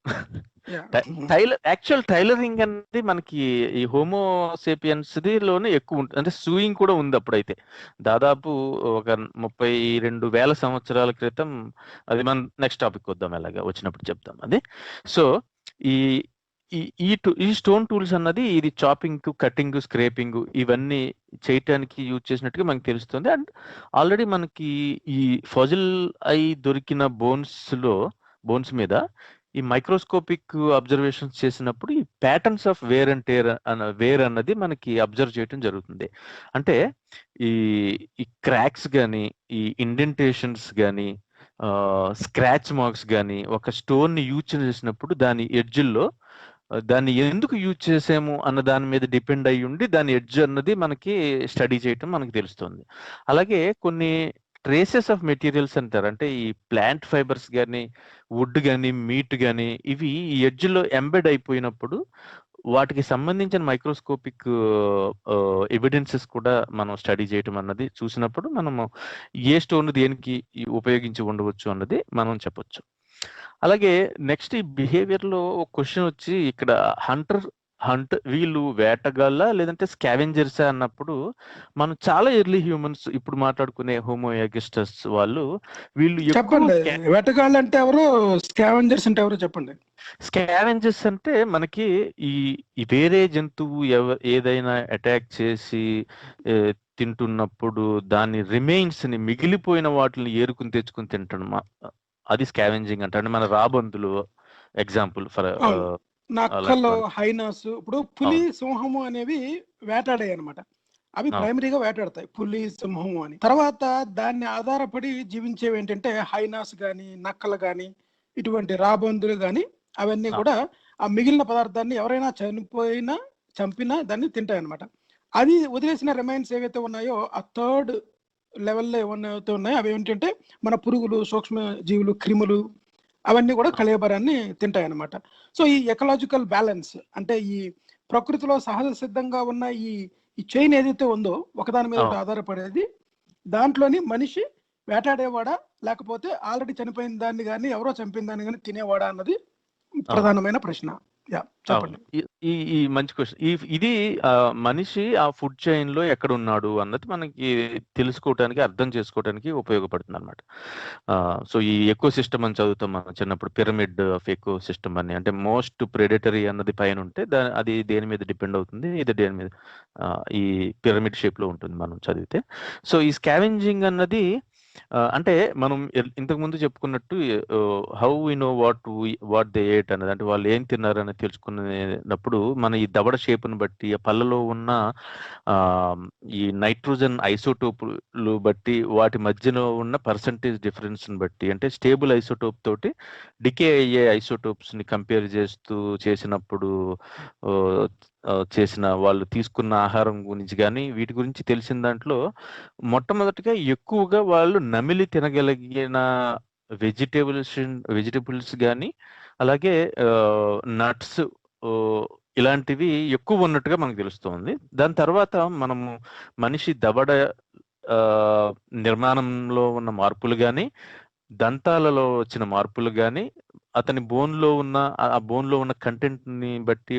టైలరింగ్ అనేది మనకి ఈ హోమో సేపియన్స్ లోనే ఎక్కువ ఉంటుంది. అంటే సూయింగ్ కూడా ఉంది అప్పుడైతే. దాదాపు ఒక 32,000 సంవత్సరాల క్రితం. అది మనం నెక్స్ట్ టాపిక్ వద్దాం, ఎలాగా వచ్చినప్పుడు చెప్తాం అది. సో ఈ స్టోన్ టూల్స్ అన్నది ఇది చాపింగ్, కటింగ్, స్క్రేపింగ్ ఇవన్నీ చేయటానికి యూజ్ చేసినట్టుగా మనకు తెలుస్తుంది. అండ్ ఆల్రెడీ మనకి ఈ ఫజిల్ అయి దొరికిన బోన్స్ మీద ఈ మైక్రోస్కోపిక్ అబ్జర్వేషన్స్ చేసినప్పుడు ఈ patterns of wear and tear wear అన్నది మనకి అబ్జర్వ్ చేయడం జరుగుతుంది. అంటే ఈ క్రాక్స్ కానీ, ఈ ఇండెంటేషన్స్ కానీ, స్క్రాచ్ మార్క్స్ కానీ ఒక స్టోన్ ని యూజ్ చేసినప్పుడు దాని ఎడ్జ్ల్లో దాన్ని ఎందుకు యూజ్ చేసాము అన్న దాని మీద డిపెండ్ అయ్యి ఉండి దాని ఎడ్జ్ అన్నది మనకి స్టడీ చేయటం మనకు తెలుస్తుంది. అలాగే కొన్ని ట్రేసెస్ ఆఫ్ మెటీరియల్స్ అంటారు. అంటే ఈ ప్లాంట్ ఫైబర్స్ కానీ, వుడ్ కానీ, మీట్ కానీ ఇవి ఈ ఎడ్జ్లో ఎంబెడ్ అయిపోయినప్పుడు వాటికి సంబంధించిన మైక్రోస్కోపిక్ ఎవిడెన్సెస్ కూడా మనం స్టడీ చేయటం అన్నది చూసినప్పుడు మనము ఏ స్టోన్ దేనికి ఉపయోగించి ఉండవచ్చు అన్నది మనం చెప్పొచ్చు. అలాగే నెక్స్ట్ ఈ బిహేవియర్ లో ఒక క్వశ్చన్ వచ్చి ఇక్కడ వీళ్ళు వేటగాళ్ళ లేదంటే స్కావెంజర్స్ అన్నప్పుడు మనం చాలా ఎర్లీ హ్యూమన్స్ ఇప్పుడు మాట్లాడుకునే హోమో ఎగస్టస్ వాళ్ళు వీళ్ళు వేటగాళ్ళు అంటే ఎవరు, స్కావెంజర్స్ అంటే ఎవరు చెప్పండి. స్కావెంజర్స్ అంటే మనకి ఈ వేరే జంతువు ఏదైనా అటాక్ చేసి తింటున్నప్పుడు దాని రిమైన్స్ ని, మిగిలిపోయిన వాటిని ఏరుకుని తెచ్చుకుని తింటాడు, అది స్కావెంజింగ్ అంటే మన రాబందులు ఎగ్జాంపుల్ ఫర్ నక్కలు, హైనాస్. ఇప్పుడు పులి, సింహము అనేవి వేటాడాయి అనమాట. అవి ప్రైమరీగా వేటాడతాయి, పులి, సింహము అని. తర్వాత దాన్ని ఆధారపడి జీవించేవి ఏంటంటే హైనాస్ గాని, నక్కలు గాని, ఇటువంటి రాబందులు గాని, అవన్నీ కూడా ఆ మిగిలిన పదార్థాన్ని ఎవరైనా చంపినా దాన్ని తింటాయి అనమాట. అది వదిలేసిన రిమైన్స్ ఏవైతే ఉన్నాయో ఆ థర్డ్ లెవెల్లో ఏమైతే ఉన్నాయో అవి ఏంటంటే మన పురుగులు, సూక్ష్మ జీవులు, క్రిములు అవన్నీ కూడా కళేబరాన్ని తింటాయి అన్నమాట. సో ఈ ఎకలాజికల్ బ్యాలెన్స్ అంటే ఈ ప్రకృతిలో సహజ సిద్ధంగా ఉన్న ఈ చైన్ ఏదైతే ఉందో ఒకదాని మీద ఆధారపడేది, దాంట్లోని మనిషి వేటాడేవాడా లేకపోతే ఆల్రెడీ చనిపోయిన దాన్ని కానీ ఎవరో చంపిన దాన్ని కానీ తినేవాడా అన్నది ప్రధానమైన ప్రశ్న. ఈ మంచి క్వశ్చన్. ఇది మనిషి ఆ ఫుడ్ చైన్ లో ఎక్కడ ఉన్నాడు అన్నది మనకి తెలుసుకోవడానికి, అర్థం చేసుకోవడానికి ఉపయోగపడుతుంది అనమాట. సో ఈ ఎకో సిస్టమ్ అని చదువుతాం మనం చిన్నప్పుడు, పిరమిడ్ ఆఫ్ ఎకో సిస్టమ్ అని. అంటే మోస్ట్ ప్రెడేటరీ అన్నది పైన ఉంటే అది దేని మీద డిపెండ్ అవుతుంది, ఇది దేని మీద, ఈ పిరమిడ్ షేప్ లో ఉంటుంది మనం చదివితే. సో ఈ స్కావెంజింగ్ అన్నది అంటే మనం ఇంతకు ముందు చెప్పుకున్నట్టు how we know what they ate అనేది, అంటే వాళ్ళు ఏం తిన్నారని తెలుసుకున్నప్పుడు మన ఈ దవడ షేప్ను బట్టి, ఆ పళ్ళలో ఉన్న ఆ, ఈ నైట్రోజన్ ఐసోటోపులు బట్టి, వాటి మధ్యలో ఉన్న పర్సంటేజ్ డిఫరెన్స్ని బట్టి, అంటే స్టేబుల్ ఐసోటోప్ తోటి డికే అయ్యే ఐసోటోప్స్ని కంపేర్ చేస్తూ చేసినప్పుడు ఆ, చేసిన వాళ్ళు తీసుకున్న ఆహారం గురించి కానీ వీటి గురించి తెలిసిన దాంట్లో మొట్టమొదటిగా ఎక్కువగా వాళ్ళు నమిలి తినగలిగిన వెజిటేబుల్స్ కానీ, అలాగే నట్స్ ఇలాంటివి ఎక్కువ ఉన్నట్టుగా మనకు తెలుస్తుంది. దాని తర్వాత మనము మనిషి దవడ ఆ, నిర్మాణంలో ఉన్న మార్పులు కానీ, దంతాలలో వచ్చిన మార్పులు కానీ, అతని బోన్లో ఉన్న ఆ బోన్లో ఉన్న కంటెంట్ని బట్టి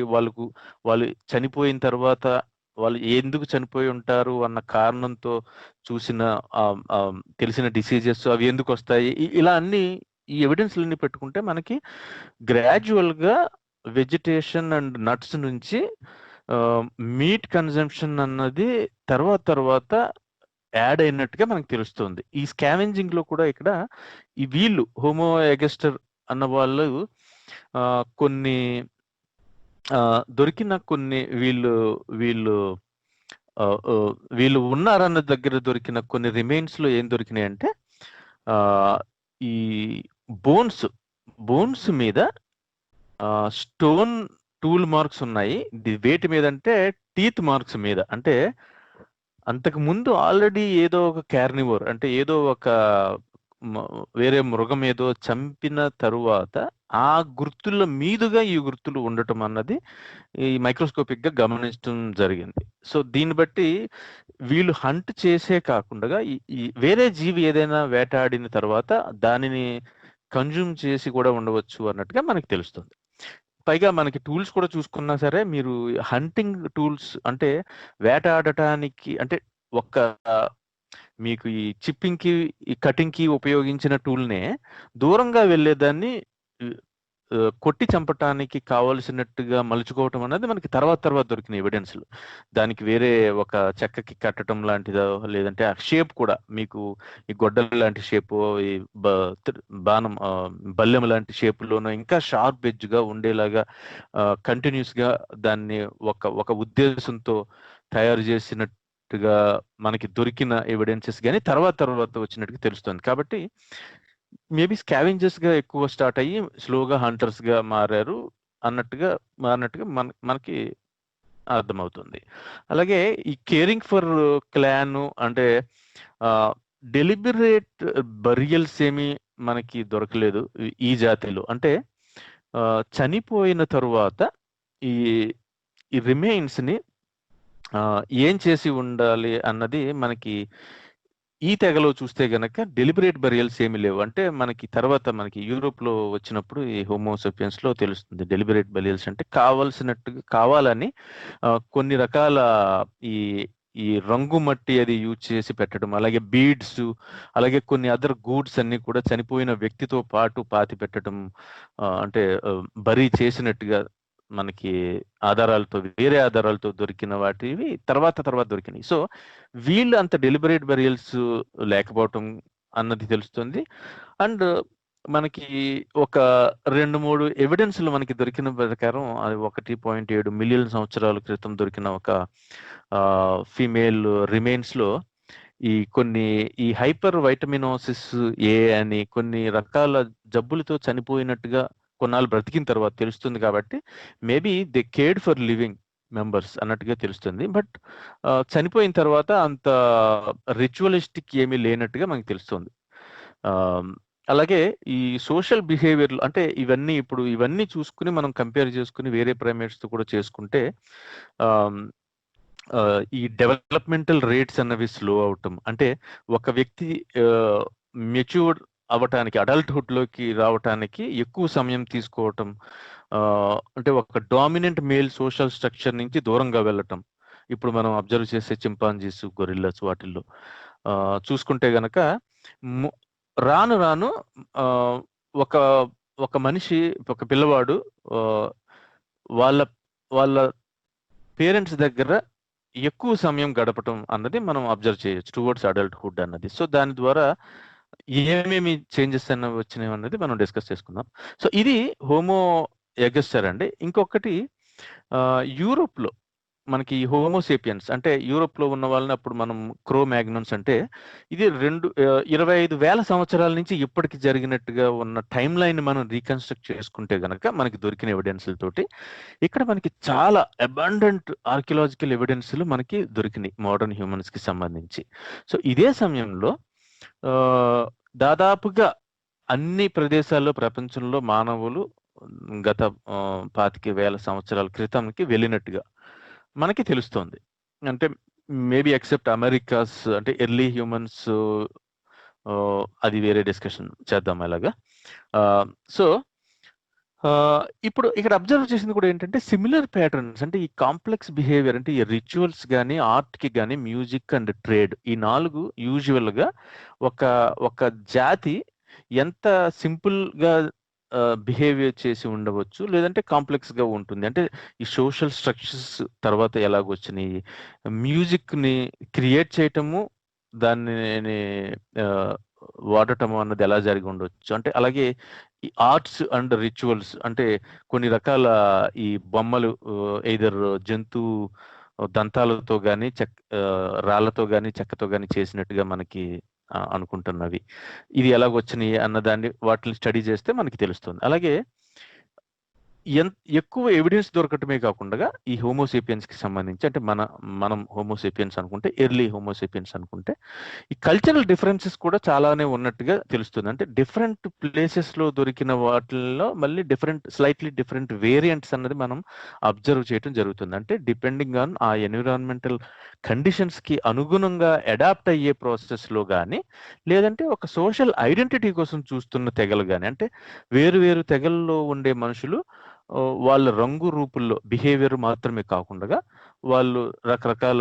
వాళ్ళు చనిపోయిన తర్వాత వాళ్ళు ఎందుకు చనిపోయి ఉంటారు అన్న కారణంతో చూసిన తెలిసిన డిసీజెస్ అవి ఎందుకు వస్తాయి, ఇలా అన్ని ఈ ఎవిడెన్స్లన్నీ పెట్టుకుంటే మనకి గ్రాడ్యువల్గా వెజిటేషన్ అండ్ నట్స్ నుంచి మీట్ కన్జంప్షన్ అన్నది తర్వాత యాడ్ అయినట్టుగా మనకు తెలుస్తుంది. ఈ స్కావెంజింగ్ లో కూడా ఇక్కడ ఈ వీళ్ళు హోమో ఎగస్టర్ అన్న వాళ్ళు కొన్ని దొరికిన కొన్ని వీళ్ళు ఉన్నారన్న దగ్గర దొరికిన కొన్ని రిమైన్స్ లో ఏం దొరికినాయి అంటే ఈ బోన్స్ మీద స్టోన్ టూల్ మార్క్స్ ఉన్నాయి. వేటి మీద అంటే టీత్ మార్క్స్ మీద. అంటే అంతకు ముందు ఆల్రెడీ ఏదో ఒక కార్నివోర్, అంటే ఏదో ఒక వేరే మృగం ఏదో చంపిన తరువాత ఆ గుర్తుల మీదుగా ఈ గుర్తులు ఉండటం అన్నది ఈ మైక్రోస్కోపిక్ గా గమనించడం జరిగింది. సో దీన్ని బట్టి వీళ్ళు హంట్ చేసే కాకుండా ఈ వేరే జీవి ఏదైనా వేటాడిన తర్వాత దానిని కన్జ్యూమ్ చేసి కూడా ఉండవచ్చు అన్నట్టుగా మనకి తెలుస్తుంది. పైగా మనకి టూల్స్ కూడా చూసుకున్నా సరే, మీరు హంటింగ్ టూల్స్ అంటే వేటాడటానికి, అంటే మీకు ఈ చిప్పింగ్ కి ఈ కటింగ్ కి ఉపయోగించిన టూల్నే దూరంగా వెళ్ళేదాన్ని కొట్టి చంపటానికి కావలసినట్టుగా మలుచుకోవటం అనేది మనకి తర్వాత దొరికిన ఎవిడెన్స్లు. దానికి వేరే ఒక చెక్కకి కట్టడం లాంటిదో, లేదంటే ఆ షేప్ కూడా మీకు ఈ గొడ్డల లాంటి షేప్, ఈ బాణం బల్లెం లాంటి షేపులోనూ ఇంకా షార్ప్ ఎడ్జ్ గా ఉండేలాగా కంటిన్యూస్ గా దాన్ని ఒక ఉద్దేశంతో తయారు చేసినట్టుగా మనకి దొరికిన ఎవిడెన్సెస్ కానీ తర్వాత వచ్చినట్టుగా తెలుస్తుంది. కాబట్టి మేబీ స్కావెంజర్స్ గా ఎక్కువ స్టార్ట్ అయ్యి స్లోగా హంటర్స్ గా మారారు అన్నట్టుగా మనకి అర్థమవుతుంది. అలాగే ఈ కేరింగ్ ఫర్ క్లాన్ అంటే డెలిబరేట్ బరియల్స్ ఏమి మనకి దొరకలేదు ఈ జాతిలో. అంటే చనిపోయిన తరువాత ఈ రిమైన్స్ ని ఏం చేసి ఉండాలి అన్నది మనకి ఈ తెగలో చూస్తే గనక డెలిబరేట్ బరియల్స్ ఏమి లేవు. అంటే మనకి యూరోప్ లో వచ్చినప్పుడు ఈ హోమోసెపియన్స్ లో తెలుస్తుంది డెలిబరేట్ బరియల్స్ అంటే కావాలని కొన్ని రకాల ఈ రంగు మట్టి అది యూజ్ చేసి పెట్టడం, అలాగే బీడ్స్, అలాగే కొన్ని అదర్ గూడ్స్ అన్ని కూడా చనిపోయిన వ్యక్తితో పాటు పాతి పెట్టడం, అంటే బరీ చేసినట్టుగా మనకి వేరే ఆధారాలతో దొరికిన వాటివి తర్వాత దొరికినాయి. సో వీళ్ళు అంత డెలిబరేట్ బరియల్స్ లేకపోవటం అన్నది తెలుస్తుంది. అండ్ మనకి ఒక 2-3 ఎవిడెన్స్లు మనకి దొరికిన ప్రకారం అది 1.7 మిలియన్ సంవత్సరాల క్రితం దొరికిన ఒక ఫీమేల్ రిమైన్స్ లో ఈ హైపర్ వైటమినోసిస్ ఏ అని కొన్ని రకాల జబ్బులతో చనిపోయినట్టుగా కొన్నాళ్ళు బ్రతికిన తర్వాత తెలుస్తుంది. కాబట్టి maybe they cared for living members అన్నట్టుగా తెలుస్తుంది. బట్ చనిపోయిన తర్వాత అంత రిచువలిస్టిక్ ఏమీ లేనట్టుగా మనకు తెలుస్తుంది. అలాగే ఈ సోషల్ బిహేవియర్ అంటే ఇవన్నీ చూసుకుని మనం కంపేర్ చేసుకుని వేరే ప్రైమేట్స్ తో కూడా చేసుకుంటే ఈ డెవలప్మెంటల్ రేట్స్ అన్నవి స్లో అవటం, అంటే ఒక వ్యక్తి మెచ్యూర్ అవటానికి, అడల్ట్హుడ్ లోకి రావటానికి ఎక్కువ సమయం తీసుకోవటం, అంటే ఒక డామినెంట్ మేల్ సోషల్ స్ట్రక్చర్ నుంచి దూరంగా వెళ్ళటం. ఇప్పుడు మనం అబ్జర్వ్ చేసే చింపాంజీస్, గొరిల్లాస్ వాటిల్లో చూసుకుంటే గనక రాను ఒక మనిషి, ఒక పిల్లవాడు వాళ్ళ పేరెంట్స్ దగ్గర ఎక్కువ సమయం గడపటం అన్నది మనం అబ్జర్వ్ చేయొచ్చు టువర్డ్స్ అడల్ట్హుడ్ అన్నది. సో దాని ద్వారా ఏమేమి చేంజెస్ అన్నవి వచ్చినాయి అన్నది మనం డిస్కస్ చేసుకుందాం. సో ఇది హోమో ఎగస్టర్ అండి. ఇంకొకటి యూరోప్లో మనకి హోమోసేపియన్స్ అంటే యూరోప్లో ఉన్న వాళ్ళని అప్పుడు మనం క్రో మ్యాగ్నమ్స్ అంటే ఇది 25,000 సంవత్సరాల నుంచి ఇప్పటికి జరిగినట్టుగా ఉన్న టైం లైన్ మనం రీకన్స్ట్రక్ట్ చేసుకుంటే గనక మనకి దొరికిన ఎవిడెన్స్లతోటి ఇక్కడ మనకి చాలా అబాండెంట్ ఆర్కియలాజికల్ ఎవిడెన్స్లు మనకి దొరికినాయి మోడర్న్ హ్యూమన్స్ కి సంబంధించి. సో ఇదే సమయంలో దాదాపుగా అన్ని ప్రదేశాల్లో ప్రపంచంలో మానవులు గత 25,000 సంవత్సరాల క్రితంకి వెళ్ళినట్టుగా మనకి తెలుస్తోంది. అంటే మేబీ ఎక్సెప్ట్ అమెరికాస్ అంటే ఎర్లీ హ్యూమన్స్ అది వేరే డిస్కషన్ చేద్దాం అలాగా. సో ఇప్పుడు ఇక్కడ అబ్జర్వ్ చేసింది కూడా ఏంటంటే సిమిలర్ ప్యాటర్న్స్ అంటే ఈ కాంప్లెక్స్ బిహేవియర్ అంటే ఈ రిచువల్స్ కానీ ఆర్ట్కి కానీ మ్యూజిక్ అండ్ ట్రేడ్ ఈ 4 యూజువల్గా ఒక జాతి ఎంత సింపుల్గా బిహేవియర్ చేసి ఉండవచ్చు లేదంటే కాంప్లెక్స్గా ఉంటుంది. అంటే ఈ సోషల్ స్ట్రక్చర్స్ తర్వాత ఎలాగొచ్చినాయి, మ్యూజిక్ని క్రియేట్ చేయటము దాన్ని వాడటము అన్నది ఎలా జరిగి ఉండవచ్చు. అంటే అలాగే ఈ ఆర్ట్స్ అండ్ రిచువల్స్ అంటే కొన్ని రకాల ఈ బొమ్మలు ఎయిదర్ జంతు దంతాలతో కానీ రాళ్లతో కానీ చెక్కతో కానీ చేసినట్టుగా మనకి అనుకుంటున్నవి ఇది ఎలాగొచ్చినాయి అన్నదాన్ని వాటిని స్టడీ చేస్తే మనకి తెలుస్తుంది. అలాగే ఎక్కువ ఎవిడెన్స్ దొరకటమే కాకుండా ఈ హోమోసేపియన్స్ కి సంబంధించి అంటే మనం హోమోసేపియన్స్ అనుకుంటే ఎర్లీ హోమోసేపియన్స్ అనుకుంటే ఈ కల్చరల్ డిఫరెన్సెస్ కూడా చాలానే ఉన్నట్టుగా తెలుస్తుంది. అంటే డిఫరెంట్ ప్లేసెస్ లో దొరికిన వాటిల్లో మళ్ళీ స్లైట్లీ డిఫరెంట్ వేరియంట్స్ అన్నది మనం అబ్జర్వ్ చేయడం జరుగుతుంది. అంటే డిపెండింగ్ ఆన్ ఆ ఎన్విరాన్మెంటల్ కండిషన్స్ కి అనుగుణంగా అడాప్ట్ అయ్యే ప్రాసెస్ లో కానీ లేదంటే ఒక సోషల్ ఐడెంటిటీ కోసం చూస్తున్న తెగలు కానీ అంటే వేరు వేరు తెగల్లో ఉండే మనుషులు వాళ్ళ రంగు రూపుల్లో బిహేవియర్ మాత్రమే కాకుండా వాళ్ళు రకరకాల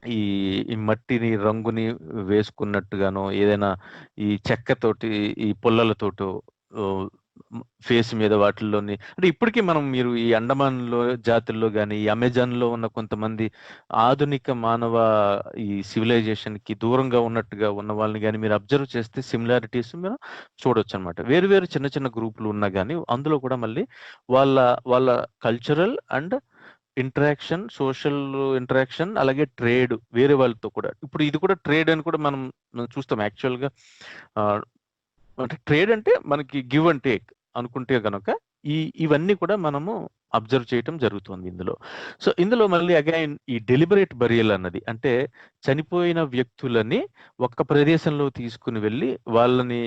ఈ మట్టిని రంగుని వేసుకున్నట్టుగానో ఏదైనా ఈ చెక్కతోటి ఈ పుల్లలతోటో ఫేస్ మీద వాటిల్లోని అంటే ఇప్పటికీ మీరు ఈ అండమాన్లో జాతుల్లో కానీ ఈ అమెజాన్లో ఉన్న కొంతమంది ఆధునిక మానవ ఈ సివిలైజేషన్ కి దూరంగా ఉన్నట్టుగా ఉన్న వాళ్ళని కానీ మీరు అబ్జర్వ్ చేస్తే సిమిలారిటీస్ మీరు చూడొచ్చు అనమాట. వేరు వేరు చిన్న చిన్న గ్రూపులు ఉన్నా కానీ అందులో కూడా మళ్ళీ వాళ్ళ cultural and interaction social interaction అలాగే ట్రేడ్ వేరే వాళ్ళతో కూడా ఇప్పుడు ఇది కూడా ట్రేడ్ అని కూడా మనం చూస్తాం. యాక్చువల్గా అంటే ట్రేడ్ అంటే మనకి గివ్ అండ్ టేక్ అనుకుంటే కనుక ఇవన్నీ కూడా మనము అబ్జర్వ్ చేయటం జరుగుతుంది ఇందులో. సో ఇందులో మళ్ళీ అగైన్ ఈ డెలిబరేట్ బరియల్ అన్నది అంటే చనిపోయిన వ్యక్తులని ఒక ప్రదేశంలో తీసుకుని వెళ్ళి వాళ్ళని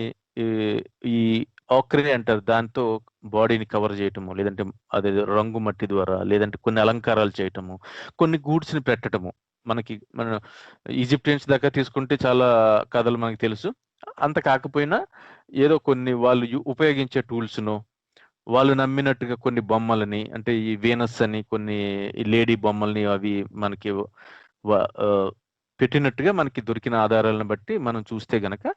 ఈ ఆక్రే అంటారు దాంతో బాడీని కవర్ చేయటము లేదంటే అదే రంగు మట్టి ద్వారా లేదంటే కొన్ని అలంకారాలు చేయటము కొన్ని గూడ్స్ ని పెట్టటము. మన ఈజిప్టియన్స్ దాకా తీసుకుంటే చాలా కథలు మనకి తెలుసు. అంత కాకపోయినా ఏదో కొన్ని వాళ్ళు ఉపయోగించే టూల్స్ను వాళ్ళు నమ్మినట్టుగా కొన్ని బొమ్మలని అంటే ఈ వీనస్ అని కొన్ని లేడీ బొమ్మల్ని అవి మనకి పెట్టినట్టుగా మనకి దొరికిన ఆధారాలను బట్టి మనం చూస్తే గనక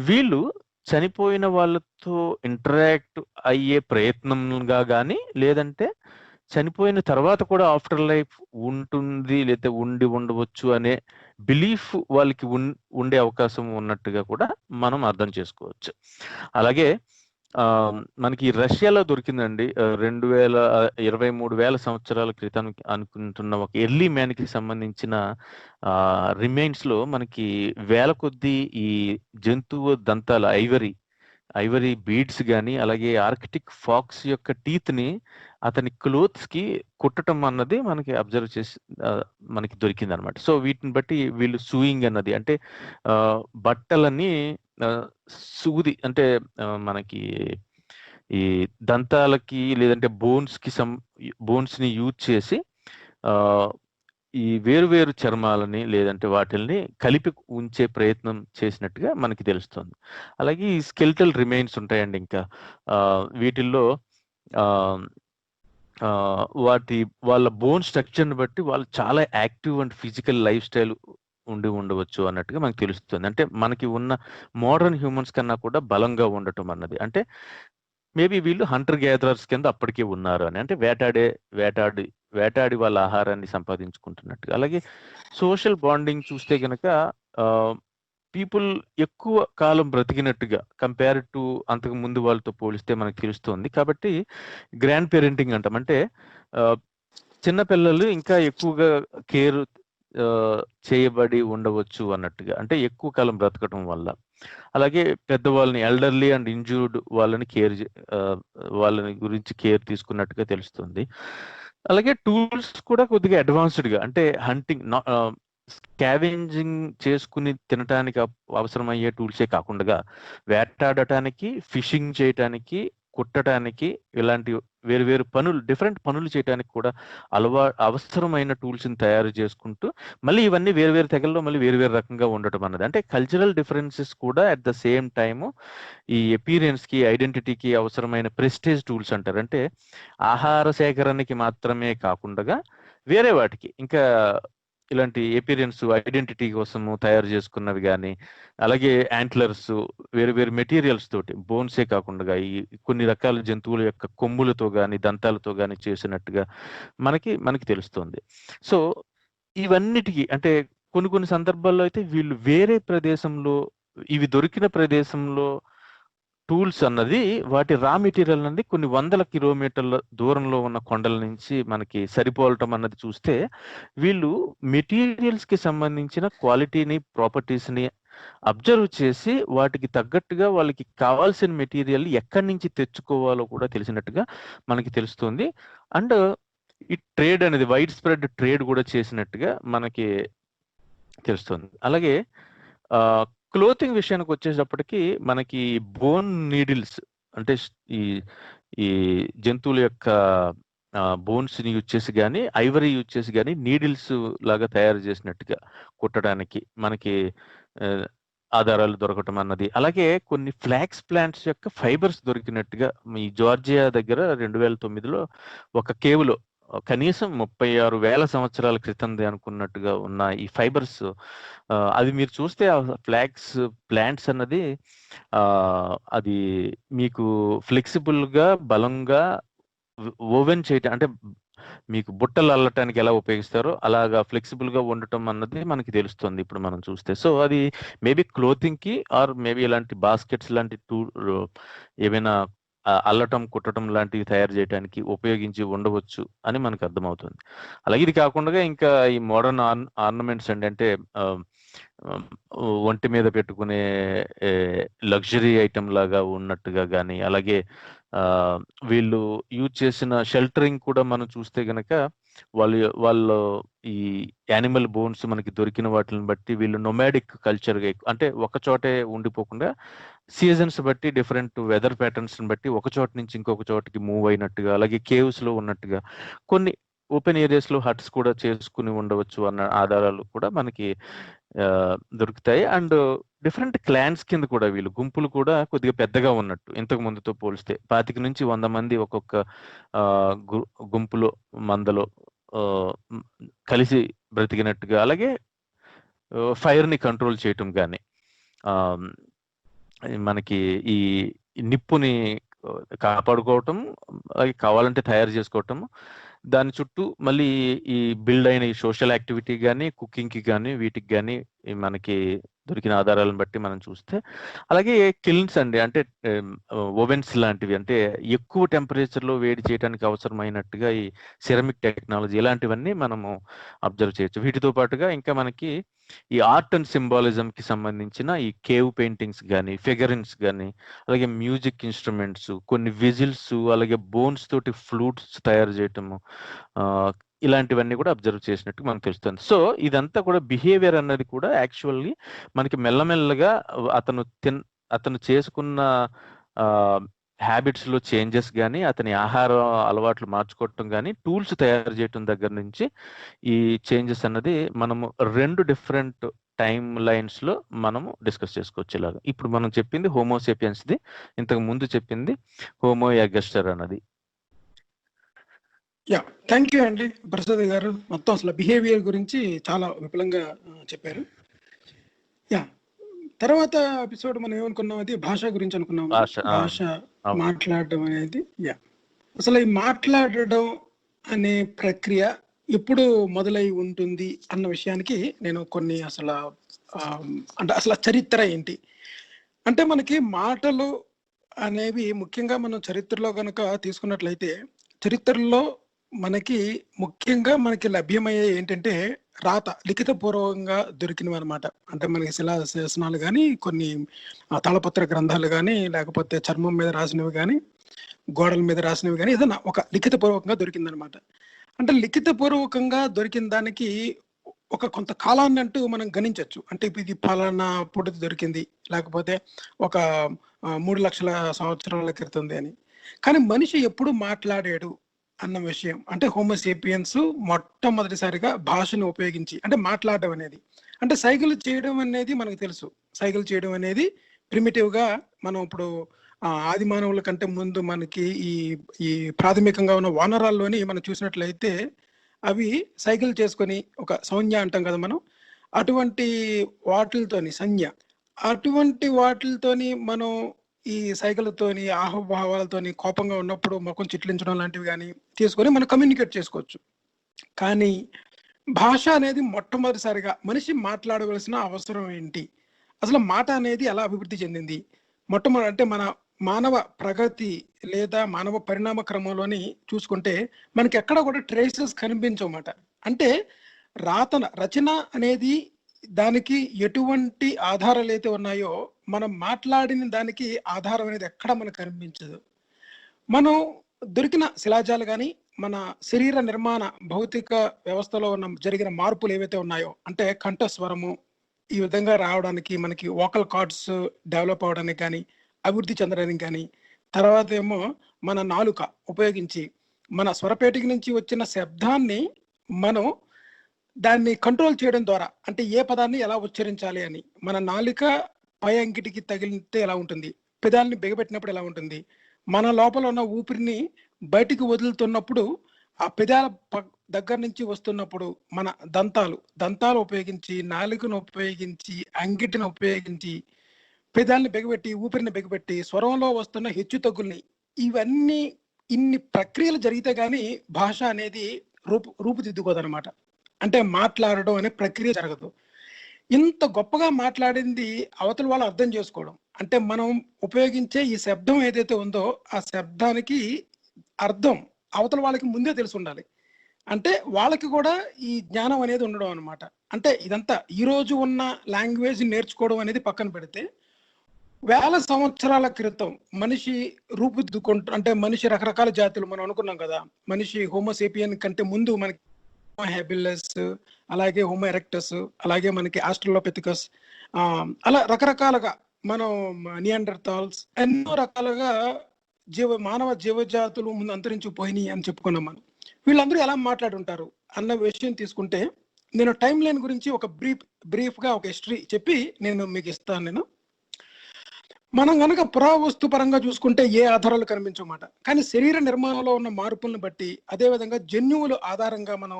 వీళ్ళు చనిపోయిన వాళ్ళతో ఇంటరాక్ట్ అయ్యే ప్రయత్నంగా కానీ లేదంటే చనిపోయిన తర్వాత కూడా ఆఫ్టర్ లైఫ్ ఉంటుంది లేదా ఉండవచ్చు అనే బిలీఫ్ వాళ్ళకి ఉండే అవకాశం ఉన్నట్టుగా కూడా మనం అర్థం చేసుకోవచ్చు. అలాగే మనకి రష్యాలో దొరికిందండి 23,000 సంవత్సరాల క్రితం అనుకుంటున్న ఒక ఎర్లీ మ్యాన్ కి సంబంధించిన రిమైన్స్ లో మనకి వేల కొద్దీ ఈ జంతువు దంతాల ఐవరీ బీడ్స్ కానీ అలాగే ఆర్కిటిక్ ఫాక్స్ యొక్క టీత్ ని అతని క్లోత్స్ కి కుట్టడం అన్నది మనకి అబ్జర్వ్ చేసి మనకి దొరికింది అనమాట. సో వీటిని బట్టి వీళ్ళు సూయింగ్ అన్నది అంటే బట్టలని సూది అంటే మనకి ఈ దంతాలకి లేదంటే బోన్స్ ని యూజ్ చేసి ఈ వేరు చర్మాలని లేదంటే వాటిల్ని కలిపి ఉంచే ప్రయత్నం చేసినట్టుగా మనకి తెలుస్తుంది. అలాగే ఈ స్కెల్టల్ రిమైన్స్ ఉంటాయండి. ఇంకా వీటిల్లో వాళ్ళ బోన్ స్ట్రక్చర్ని బట్టి వాళ్ళు చాలా active and physical life style ఉండవచ్చు అన్నట్టుగా మనకు తెలుస్తుంది. అంటే మనకి ఉన్న మోడర్న్ హ్యూమన్స్ కన్నా కూడా బలంగా ఉండటం అన్నది అంటే మేబీ వీళ్ళు హంటర్ గ్యాదరర్స్ కింద అప్పటికే ఉన్నారు అని అంటే వేటాడి వేటాడి వాళ్ళ ఆహారాన్ని సంపాదించుకుంటున్నట్టుగా. అలాగే సోషల్ బాండింగ్ చూస్తే గనక పీపుల్ ఎక్కువ కాలం బ్రతికినట్టుగా కంపేర్ టు అంతకు ముందు వాళ్ళతో పోలిస్తే మనకు తెలుస్తుంది. కాబట్టి గ్రాండ్ పేరెంటింగ్ అంటాం. అంటే చిన్న పిల్లలు ఇంకా ఎక్కువగా కేర్ చేయబడి ఉండవచ్చు అన్నట్టుగా. అంటే ఎక్కువ కాలం బ్రతకటం వల్ల. అలాగే పెద్దవాళ్ళని ఎల్డర్లీ అండ్ ఇంజ్యూర్డ్ వాళ్ళని వాళ్ళని గురించి కేర్ తీసుకున్నట్టుగా తెలుస్తుంది. అలాగే టూల్స్ కూడా కొద్దిగా అడ్వాన్స్డ్‌గా అంటే హంటింగ్ స్కావెంజింగ్ చేసుకుని తినటానికి అవసరమయ్యే టూల్సే కాకుండా వేటాడటానికి, ఫిషింగ్ చేయటానికి, కుట్టటానికి ఇలాంటి వేరు పనులు డిఫరెంట్ పనులు చేయటానికి కూడా అవసరమైన టూల్స్‌ని తయారు చేసుకుంటూ మళ్ళీ ఇవన్నీ వేరు తెగల్లో మళ్ళీ వేరు రకంగా ఉండటం అన్నది. అంటే కల్చరల్ డిఫరెన్సెస్ కూడా అట్ ద సేమ్ టైము ఈ అపియరెన్స్‌కి, ఐడెంటిటీకి అవసరమైన ప్రెస్టీజ్ టూల్స్ అంటారు. అంటే ఆహార సేకరణకి మాత్రమే కాకుండా వేరే వాటికి ఇంకా ఇలాంటి అపియరెన్స్, ఐడెంటిటీ కోసము తయారు చేసుకున్నవి గానీ, అలాగే యాంట్లర్స్ వేరు మెటీరియల్స్ తోటి బోన్సే కాకుండా ఈ కొన్ని రకాల జంతువుల యొక్క కొమ్ములతో గానీ, దంతాలతో గానీ చేసినట్టుగా మనకి తెలుస్తుంది. సో, ఇవన్నిటికి అంటే కొన్ని సందర్భాల్లో అయితే వీళ్ళు వేరే ప్రదేశంలో ఇవి దొరికిన ప్రదేశంలో టూల్స్ అన్నది వాటి రా మెటీరియల్ అన్నది కొన్ని వందల కిలోమీటర్ల దూరంలో ఉన్న కొండల నుంచి మనకి సరిపోలటం అన్నది చూస్తే వీళ్ళు మెటీరియల్స్‌కి సంబంధించిన క్వాలిటీని, ప్రాపర్టీస్‌ని అబ్జర్వ్ చేసి వాటికి తగ్గట్టుగా వాళ్ళకి కావాల్సిన మెటీరియల్ ఎక్కడి నుంచి తెచ్చుకోవాలో కూడా తెలిసినట్టుగా మనకి తెలుస్తుంది. అండ్ ఈ ట్రేడ్ అనేది వైడ్ స్ప్రెడ్ ట్రేడ్ కూడా చేసినట్టుగా మనకి తెలుస్తుంది. అలాగే క్లోతింగ్ విషయానికి వచ్చేటప్పటికి మనకి బోన్ నీడిల్స్ అంటే ఈ ఈ జంతువుల యొక్క బోన్స్‌ని యూజ్ చేసి గానీ, ఐవరీ యూజ్ చేసి గానీ నీడిల్స్ లాగా తయారు చేసినట్టుగా కుట్టడానికి మనకి ఆధారాలు దొరకటం అన్నది. అలాగే కొన్ని ఫ్లాక్స్ ప్లాంట్స్ యొక్క ఫైబర్స్ దొరికినట్టుగా ఈ జార్జియా దగ్గర 2009లో ఒక కేవ్‌లో కనీసం 36,000 సంవత్సరాల క్రితంది అనుకున్నట్టుగా ఉన్న ఈ ఫైబర్స్ అది మీరు చూస్తే ఫ్లాక్స్ ప్లాంట్స్ అన్నది అది మీకు ఫ్లెక్సిబుల్‌గా, బలంగా ఓవెన్ చేయటం అంటే మీకు బుట్టలు అల్లటానికి ఎలా ఉపయోగిస్తారో అలాగా ఫ్లెక్సిబుల్‌గా ఉండటం అన్నది మనకి తెలుస్తుంది ఇప్పుడు మనం చూస్తే. సో, అది మేబీ క్లోతింగ్‌కి ఆర్ మేబీ ఇలాంటి బాస్కెట్స్ లాంటి ఏవైనా అల్లటం, కుట్టటం లాంటివి తయారు చేయడానికి ఉపయోగించి ఉండవచ్చు అని మనకు అర్థమవుతుంది. అలాగే ఇది కాకుండా ఇంకా ఈ మోడర్న్ ఆర్నమెంట్స్ అండి. అంటే ఒంటి మీద పెట్టుకునే లగ్జరీ ఐటెమ్ లాగా ఉన్నట్టుగా గానీ, అలాగే వీళ్ళు యూజ్ చేసిన షెల్టరింగ్ కూడా మనం చూస్తే గనక వాళ్ళు ఈ యానిమల్ బోన్స్ మనకి దొరికిన వాటిని బట్టి వీళ్ళు నొమాడిక్ కల్చర్‌గా అంటే ఒక చోటే ఉండిపోకుండా సీజన్స్ బట్టి డిఫరెంట్ వెదర్ ప్యాటర్న్స్‌ని బట్టి ఒక చోట నుంచి ఇంకొక చోటికి మూవ్ అయినట్టుగా, అలాగే కేవ్స్‌లో ఉన్నట్టుగా కొన్ని ఓపెన్ ఏరియాస్‌లో హట్స్ కూడా చేసుకుని ఉండవచ్చు అన్న ఆధారాలు కూడా మనకి దొరుకుతాయి. అండ్ డిఫరెంట్ క్లాన్స్ కింద కూడా వీళ్ళు గుంపులు కూడా కొద్దిగా పెద్దగా ఉన్నట్టు ఇంతకు ముందుతో పోలిస్తే 25 నుంచి 100 మంది ఒక్కొక్క గుంపులో మందలో కలిసి బ్రతికినట్టుగా, అలాగే ఫైర్‌ని కంట్రోల్ చేయటం గానీ, మనకి ఈ నిప్పుని కాపాడుకోవటం, అలాగే కావాలంటే తయారు చేసుకోవటం, దాని చుట్టూ మళ్ళీ ఈ బిల్డ్ అయిన ఈ సోషల్ యాక్టివిటీ గానీ, కుకింగ్‌కి గానీ, వీటికి గానీ మనకి దొరికిన ఆధారాలను బట్టి మనం చూస్తే, అలాగే కిల్న్స్ అండి. అంటే ఓవెన్స్ లాంటివి అంటే ఎక్కువ టెంపరేచర్‌లో వేడి చేయడానికి అవసరమైనట్టుగా ఈ సిరమిక్ టెక్నాలజీ ఇలాంటివన్నీ మనము అబ్జర్వ్ చేయొచ్చు. వీటితో పాటుగా ఇంకా మనకి ఈ ఆర్ట్ అండ్ సింబాలిజంకి సంబంధించిన ఈ కేవ్ పెయింటింగ్స్ గానీ, ఫిగరిన్స్ గానీ, అలాగే మ్యూజిక్ ఇన్‌స్ట్రుమెంట్స్, కొన్ని విజిల్స్, అలాగే బోన్స్ తోటి ఫ్లూట్స్ తయారు చేయటము, ఇలాంటివన్నీ కూడా అబ్జర్వ్ చేసినట్టు మనకు తెలుస్తుంది. సో, ఇదంతా కూడా బిహేవియర్ అన్నది కూడా యాక్చువల్లీ మనకి మెల్లమెల్లగా అతను చేసుకున్న హ్యాబిట్స్‌లో చేంజెస్ గానీ, అతని ఆహార అలవాట్లు మార్చుకోవటం గానీ, టూల్స్ తయారు చేయటం దగ్గర నుంచి ఈ చేంజెస్ అన్నది మనము 2 డిఫరెంట్ టైమ్ లైన్స్‌లో మనము డిస్కస్ చేసుకోవచ్చు ఇలాగ. ఇప్పుడు మనం చెప్పింది హోమో సేపియన్స్‌ది. ఇంతకు ముందు చెప్పింది హోమో ఎగస్టర్ అన్నది. థ్యాంక్ యూ అండి ప్రసాద్ గారు. మొత్తం అసలు బిహేవియర్ గురించి చాలా విపులంగా చెప్పారు. తర్వాత ఎపిసోడ్ మనం ఏమనుకున్నాం, అది భాష గురించి అనుకున్నాం. భాష మాట్లాడడం అనేది అసలు ఈ మాట్లాడడం అనే ప్రక్రియ ఎప్పుడు మొదలై ఉంటుంది అన్న విషయానికి నేను కొన్ని అంటే అసలు చరిత్ర ఏంటి అంటే మనకి మాటలు అనేవి ముఖ్యంగా మనం చరిత్రలో కనుక తీసుకున్నట్లయితే చరిత్రలో ముఖ్యంగా మనకి లభ్యమయ్యే ఏంటంటే రాత లిఖిత పూర్వకంగా దొరికినవి అనమాట. అంటే మనకి శిలా శాసనాలు కానీ కొన్ని తాళపత్ర గ్రంథాలు కానీ లేకపోతే చర్మం మీద రాసినవి కానీ గోడల మీద రాసినవి కానీ ఏదైనా ఒక లిఖిత పూర్వకంగా దొరికిందనమాట. అంటే లిఖిత పూర్వకంగా దొరికిన దానికి ఒక కొంత కాలాన్ని అంటూ మనం గణించవచ్చు. అంటే ఇది ఫలానా పుట్టుది దొరికింది లేకపోతే ఒక 3 లక్షల సంవత్సరాల క్రితంది అని. కానీ మనిషి ఎప్పుడు మాట్లాడాడు అన్న విషయం అంటే హోమోసేపియన్స్ మొట్టమొదటిసారిగా భాషను ఉపయోగించి అంటే మాట్లాడడం అనేది అంటే సైకిల్ చేయడం అనేది మనకు తెలుసు. సైకిల్ చేయడం అనేది ప్రిమిటివ్ గా మనం ఇప్పుడు ఆది మానవుల కంటే ముందు మనకి ఈ ప్రాథమికంగా ఉన్న వానరాల్లోని మనం చూసినట్లయితే అవి సైకిల్ చేసుకొని ఒక సంజ్ఞ అంటాం కదా మనం, అటువంటి వాటితోని సంజ్ఞ అటువంటి వాటితోని మనం ఈ సైకిల్తోని ఆహభావాలతోని కోపంగా ఉన్నప్పుడు ముఖం చిట్లించడం లాంటివి కానీ తీసుకొని మనం కమ్యూనికేట్ చేసుకోవచ్చు. కానీ భాష అనేది మొట్టమొదటిసారిగా మనిషి మాట్లాడవలసిన అవసరం ఏంటి, అసలు మాట అనేది ఎలా అభివృద్ధి చెందింది, మొట్టమొదటి అంటే మన మానవ ప్రగతి లేదా మానవ పరిణామ క్రమంలోని చూసుకుంటే మనకి ఎక్కడ కూడా ట్రేసెస్ కనిపించమాట. అంటే రచన అనేది దానికి ఎటువంటి ఆధారాలు అయితే ఉన్నాయో మనం మాట్లాడిన దానికి ఆధారం అనేది ఎక్కడ మనకు కనిపించదు. మనం దొరికిన శిలాజాలు కానీ మన శరీర నిర్మాణ భౌతిక వ్యవస్థలో ఉన్న జరిగిన మార్పులు ఏవైతే ఉన్నాయో అంటే కంఠస్వరము ఈ విధంగా రావడానికి మనకి వోకల్ కార్డ్స్ డెవలప్ అవడానికి కానీ అభివృద్ధి చెందడానికి కానీ తర్వాత ఏమో మన నాలుక ఉపయోగించి మన స్వరపేటికి నుంచి వచ్చిన శబ్దాన్ని మనం దాన్ని కంట్రోల్ చేయడం ద్వారా అంటే ఏ పదాన్ని ఎలా ఉచ్చరించాలి అని మన నాలుక పై అంకిటికి తగిలితే ఎలా ఉంటుంది, పెదాలని బిగబెట్టినప్పుడు ఎలా ఉంటుంది, మన లోపల ఉన్న ఊపిరిని బయటికి వదులుతున్నప్పుడు ఆ పెదాల దగ్గర నుంచి వస్తున్నప్పుడు మన దంతాలు ఉపయోగించి నాలుకను ఉపయోగించి అంగిటిని ఉపయోగించి పెదాలని బిగబెట్టి ఊపిరిని బిగబెట్టి స్వరంలో వస్తున్న హెచ్చు తగ్గుల్ని ఇవన్నీ ఇన్ని ప్రక్రియలు జరిగితే గానీ భాష అనేది రూపుదిద్దుకోదనమాట. అంటే మాట్లాడడం అనే ప్రక్రియ జరగదు. ఇంత గొప్పగా మాట్లాడింది అవతల వాళ్ళు అర్థం చేసుకోవడం అంటే మనం ఉపయోగించే ఈ శబ్దం ఏదైతే ఉందో ఆ శబ్దానికి అర్థం అవతల వాళ్ళకి ముందే తెలిసి ఉండాలి. అంటే వాళ్ళకి కూడా ఈ జ్ఞానం అనేది ఉండడం అనమాట. అంటే ఇదంతా ఈ రోజు ఉన్న లాంగ్వేజ్ నేర్చుకోవడం అనేది పక్కన పెడితే వేల సంవత్సరాల క్రితం మనిషి రూపుదిద్దుకుంటూ అంటే మనిషి రకరకాల జాతులు మనం అనుకున్నాం కదా, మనిషి హోమోసేపియన్ కంటే ముందు మనకి హ్యాబిలస్ అలాగే హోమో ఎరెక్టస్ అలాగే మనకి ఆస్ట్రలోపిథెకస్ అలా రకరకాలుగా మనం నియాండర్థాల్స్ ఎన్నో రకాలుగా మానవ జీవజాతులు ముందు అంతరించిపోయినాయి అని చెప్పుకున్నాం. మనం వీళ్ళందరూ ఎలా మాట్లాడుంటారు అన్న విషయం తీసుకుంటే నేను టైం లైన్ గురించి ఒక బ్రీఫ్ గా ఒక హిస్టరీ చెప్పి నేను మీకు ఇస్తాను. మనం కనుక పురావస్తు పరంగా చూసుకుంటే ఏ ఆధారాలు కనిపించమాట, కానీ శరీర నిర్మాణంలో ఉన్న మార్పులను బట్టి అదేవిధంగా జన్యువుల ఆధారంగా మనం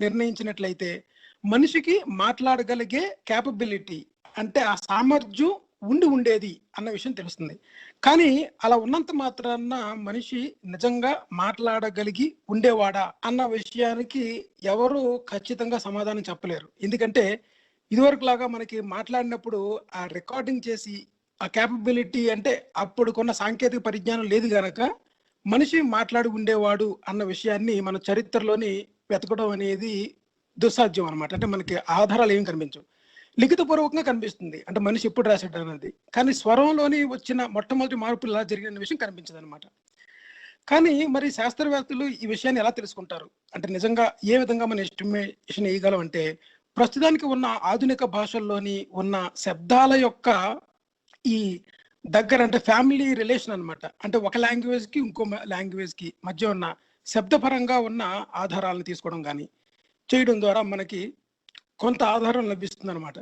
నిర్ణయించినట్లయితే మనిషికి మాట్లాడగలిగే క్యాపబిలిటీ అంటే ఆ సామర్థ్యం ఉండేది అన్న విషయం తెలుస్తుంది. కానీ అలా ఉన్నంత మాత్రాన మనిషి నిజంగా మాట్లాడగలిగి ఉండేవాడా అన్న విషయానికి ఎవరు ఖచ్చితంగా సమాధానం చెప్పలేరు. ఎందుకంటే ఇదివరకు లాగా మనకి మాట్లాడినప్పుడు ఆ రికార్డింగ్ చేసి ఆ క్యాపబిలిటీ అంటే అప్పుడుకున్న సాంకేతిక పరిజ్ఞానం లేదు గనక మనిషి మాట్లాడి ఉండేవాడు అన్న విషయాన్ని మన చరిత్రలోని వెతకడం అనేది దుస్సాధ్యం అనమాట. అంటే మనకి ఆధారాలు ఏం కనిపించవు, లిఖిత పూర్వకంగా కనిపిస్తుంది అంటే మనిషి ఎప్పుడు రాశాడు అనేది, కానీ స్వరంలోని వచ్చిన మొట్టమొదటి మార్పులు ఎలా జరిగిన విషయం కనిపించదు అనమాట. కానీ మరి శాస్త్రవేత్తలు ఈ విషయాన్ని ఎలా తెలుసుకుంటారు అంటే నిజంగా ఏ విధంగా మనం ఎస్టిమేషన్ వేయగలం అంటే ప్రస్తుతానికి ఉన్న ఆధునిక భాషల్లోని ఉన్న శబ్దాల యొక్క ఈ దగ్గర అంటే ఫ్యామిలీ రిలేషన్ అనమాట. అంటే ఒక లాంగ్వేజ్ కి ఇంకో లాంగ్వేజ్ కి మధ్య ఉన్న శబ్దపరంగా ఉన్న ఆధారాలను తీసుకోవడం కానీ చేయడం ద్వారా మనకి కొంత ఆధారం లభిస్తుంది అనమాట.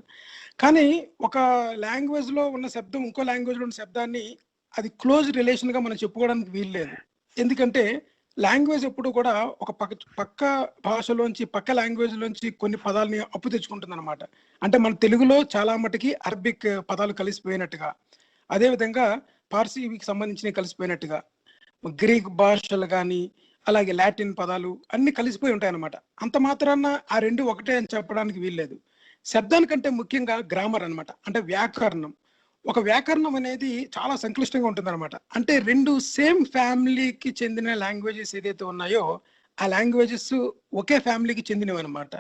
కానీ ఒక లాంగ్వేజ్ లో ఉన్న శబ్దం ఇంకో లాంగ్వేజ్ లో ఉన్న శబ్దాన్ని అది క్లోజ్ రిలేషన్ గా మనం చెప్పుకోవడానికి వీల్లేదు. ఎందుకంటే లాంగ్వేజ్ ఎప్పుడు కూడా ఒక పక్క భాషలోంచి పక్క లాంగ్వేజ్ లోంచి కొన్ని పదాలని అప్పు తెచ్చుకుంటుంది అనమాట. అంటే మన తెలుగులో చాలా మటుకి అరబిక్ పదాలు కలిసిపోయినట్టుగా, అదేవిధంగా పార్సీకి సంబంధించినవి కలిసిపోయినట్టుగా, గ్రీక్ భాషలు కానీ అలాగే లాటిన్ పదాలు అన్ని కలిసిపోయి ఉంటాయి అన్నమాట. అంత మాత్రాన ఆ రెండు ఒకటే అని చెప్పడానికి వీల్లేదు. శబ్దానికంటే ముఖ్యంగా గ్రామర్ అన్నమాట, అంటే వ్యాకరణం. ఒక వ్యాకరణం అనేది చాలా సంక్లిష్టంగా ఉంటుందన్నమాట. అంటే రెండు సేమ్ ఫ్యామిలీకి చెందిన లాంగ్వేజెస్ ఏదైతే ఉన్నాయో ఆ లాంగ్వేజెస్ ఒకే ఫ్యామిలీకి చెందినవి అనమాట.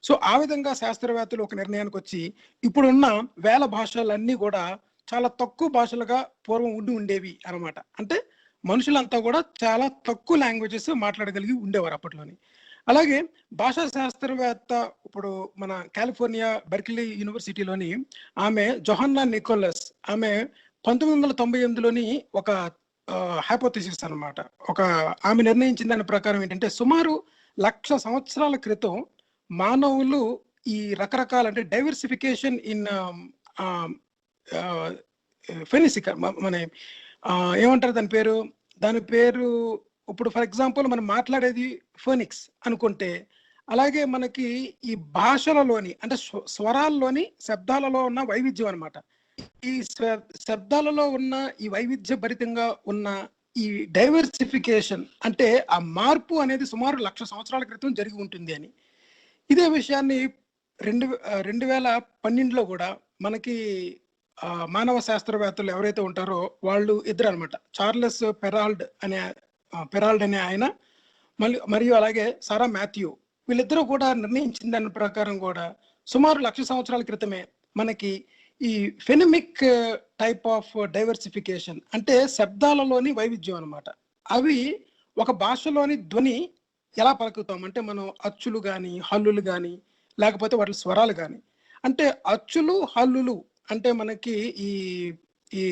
సో ఆ విధంగా శాస్త్రవేత్తలు ఒక నిర్ణయానికి వచ్చి ఇప్పుడున్న వేల భాషలన్నీ కూడా చాలా తక్కువ భాషలుగా పూర్వం ఉండేవి అనమాట. అంటే మనుషులంతా కూడా చాలా తక్కువ లాంగ్వేజెస్ మాట్లాడగలిగి ఉండేవారు అప్పట్లోని. అలాగే భాషా శాస్త్రవేత్త ఇప్పుడు మన కాలిఫోర్నియా బెర్కిలీ యూనివర్సిటీలోని ఆమె జొహాన్నా నికోలస్, ఆమె 1998లోని ఒక హైపోథెసిస్ అనమాట, ఒక ఆమె నిర్ణయించిన దాని ప్రకారం ఏంటంటే సుమారు 1,00,000 సంవత్సరాల క్రితం మానవులు ఈ రకరకాల అంటే డైవర్సిఫికేషన్ ఇన్ ఫెనిసిక మన ఏమంటారు దాని పేరు ఇప్పుడు ఫర్ ఎగ్జాంపుల్ మనం మాట్లాడేది ఫోనిక్స్ అనుకుంటే, అలాగే మనకి ఈ భాషలలోని అంటే స్వరాల్లోని శబ్దాలలో ఉన్న వైవిధ్యం అనమాట. ఈ శబ్దాలలో ఉన్న ఈ వైవిధ్య భరితంగా ఉన్న ఈ డైవర్సిఫికేషన్ అంటే ఆ మార్పు అనేది సుమారు 1,00,000 సంవత్సరాల క్రితం జరిగి ఉంటుంది అని. ఇదే విషయాన్ని 2012లో కూడా మనకి మానవ శాస్త్రవేత్తలు ఎవరైతే ఉంటారో వాళ్ళు ఇద్దరు అనమాట, చార్లెస్ పెరాల్డ్ అనే ఆయన మరియు అలాగే సారా మాథ్యూ, వీళ్ళిద్దరూ కూడా నిర్ణయించిన దాని ప్రకారం కూడా సుమారు 1,00,000 సంవత్సరాల క్రితమే మనకి ఈ ఫెనమిక్ టైప్ ఆఫ్ డైవర్సిఫికేషన్ అంటే శబ్దాలలోని వైవిధ్యం అనమాట. అవి ఒక భాషలోని ధ్వని ఎలా పలుకుతాం అంటే మనం అచ్చులు కానీ హల్లులు కానీ లేకపోతే వాటి స్వరాలు కానీ, అంటే అచ్చులు హల్లులు అంటే మనకి ఈ ఈ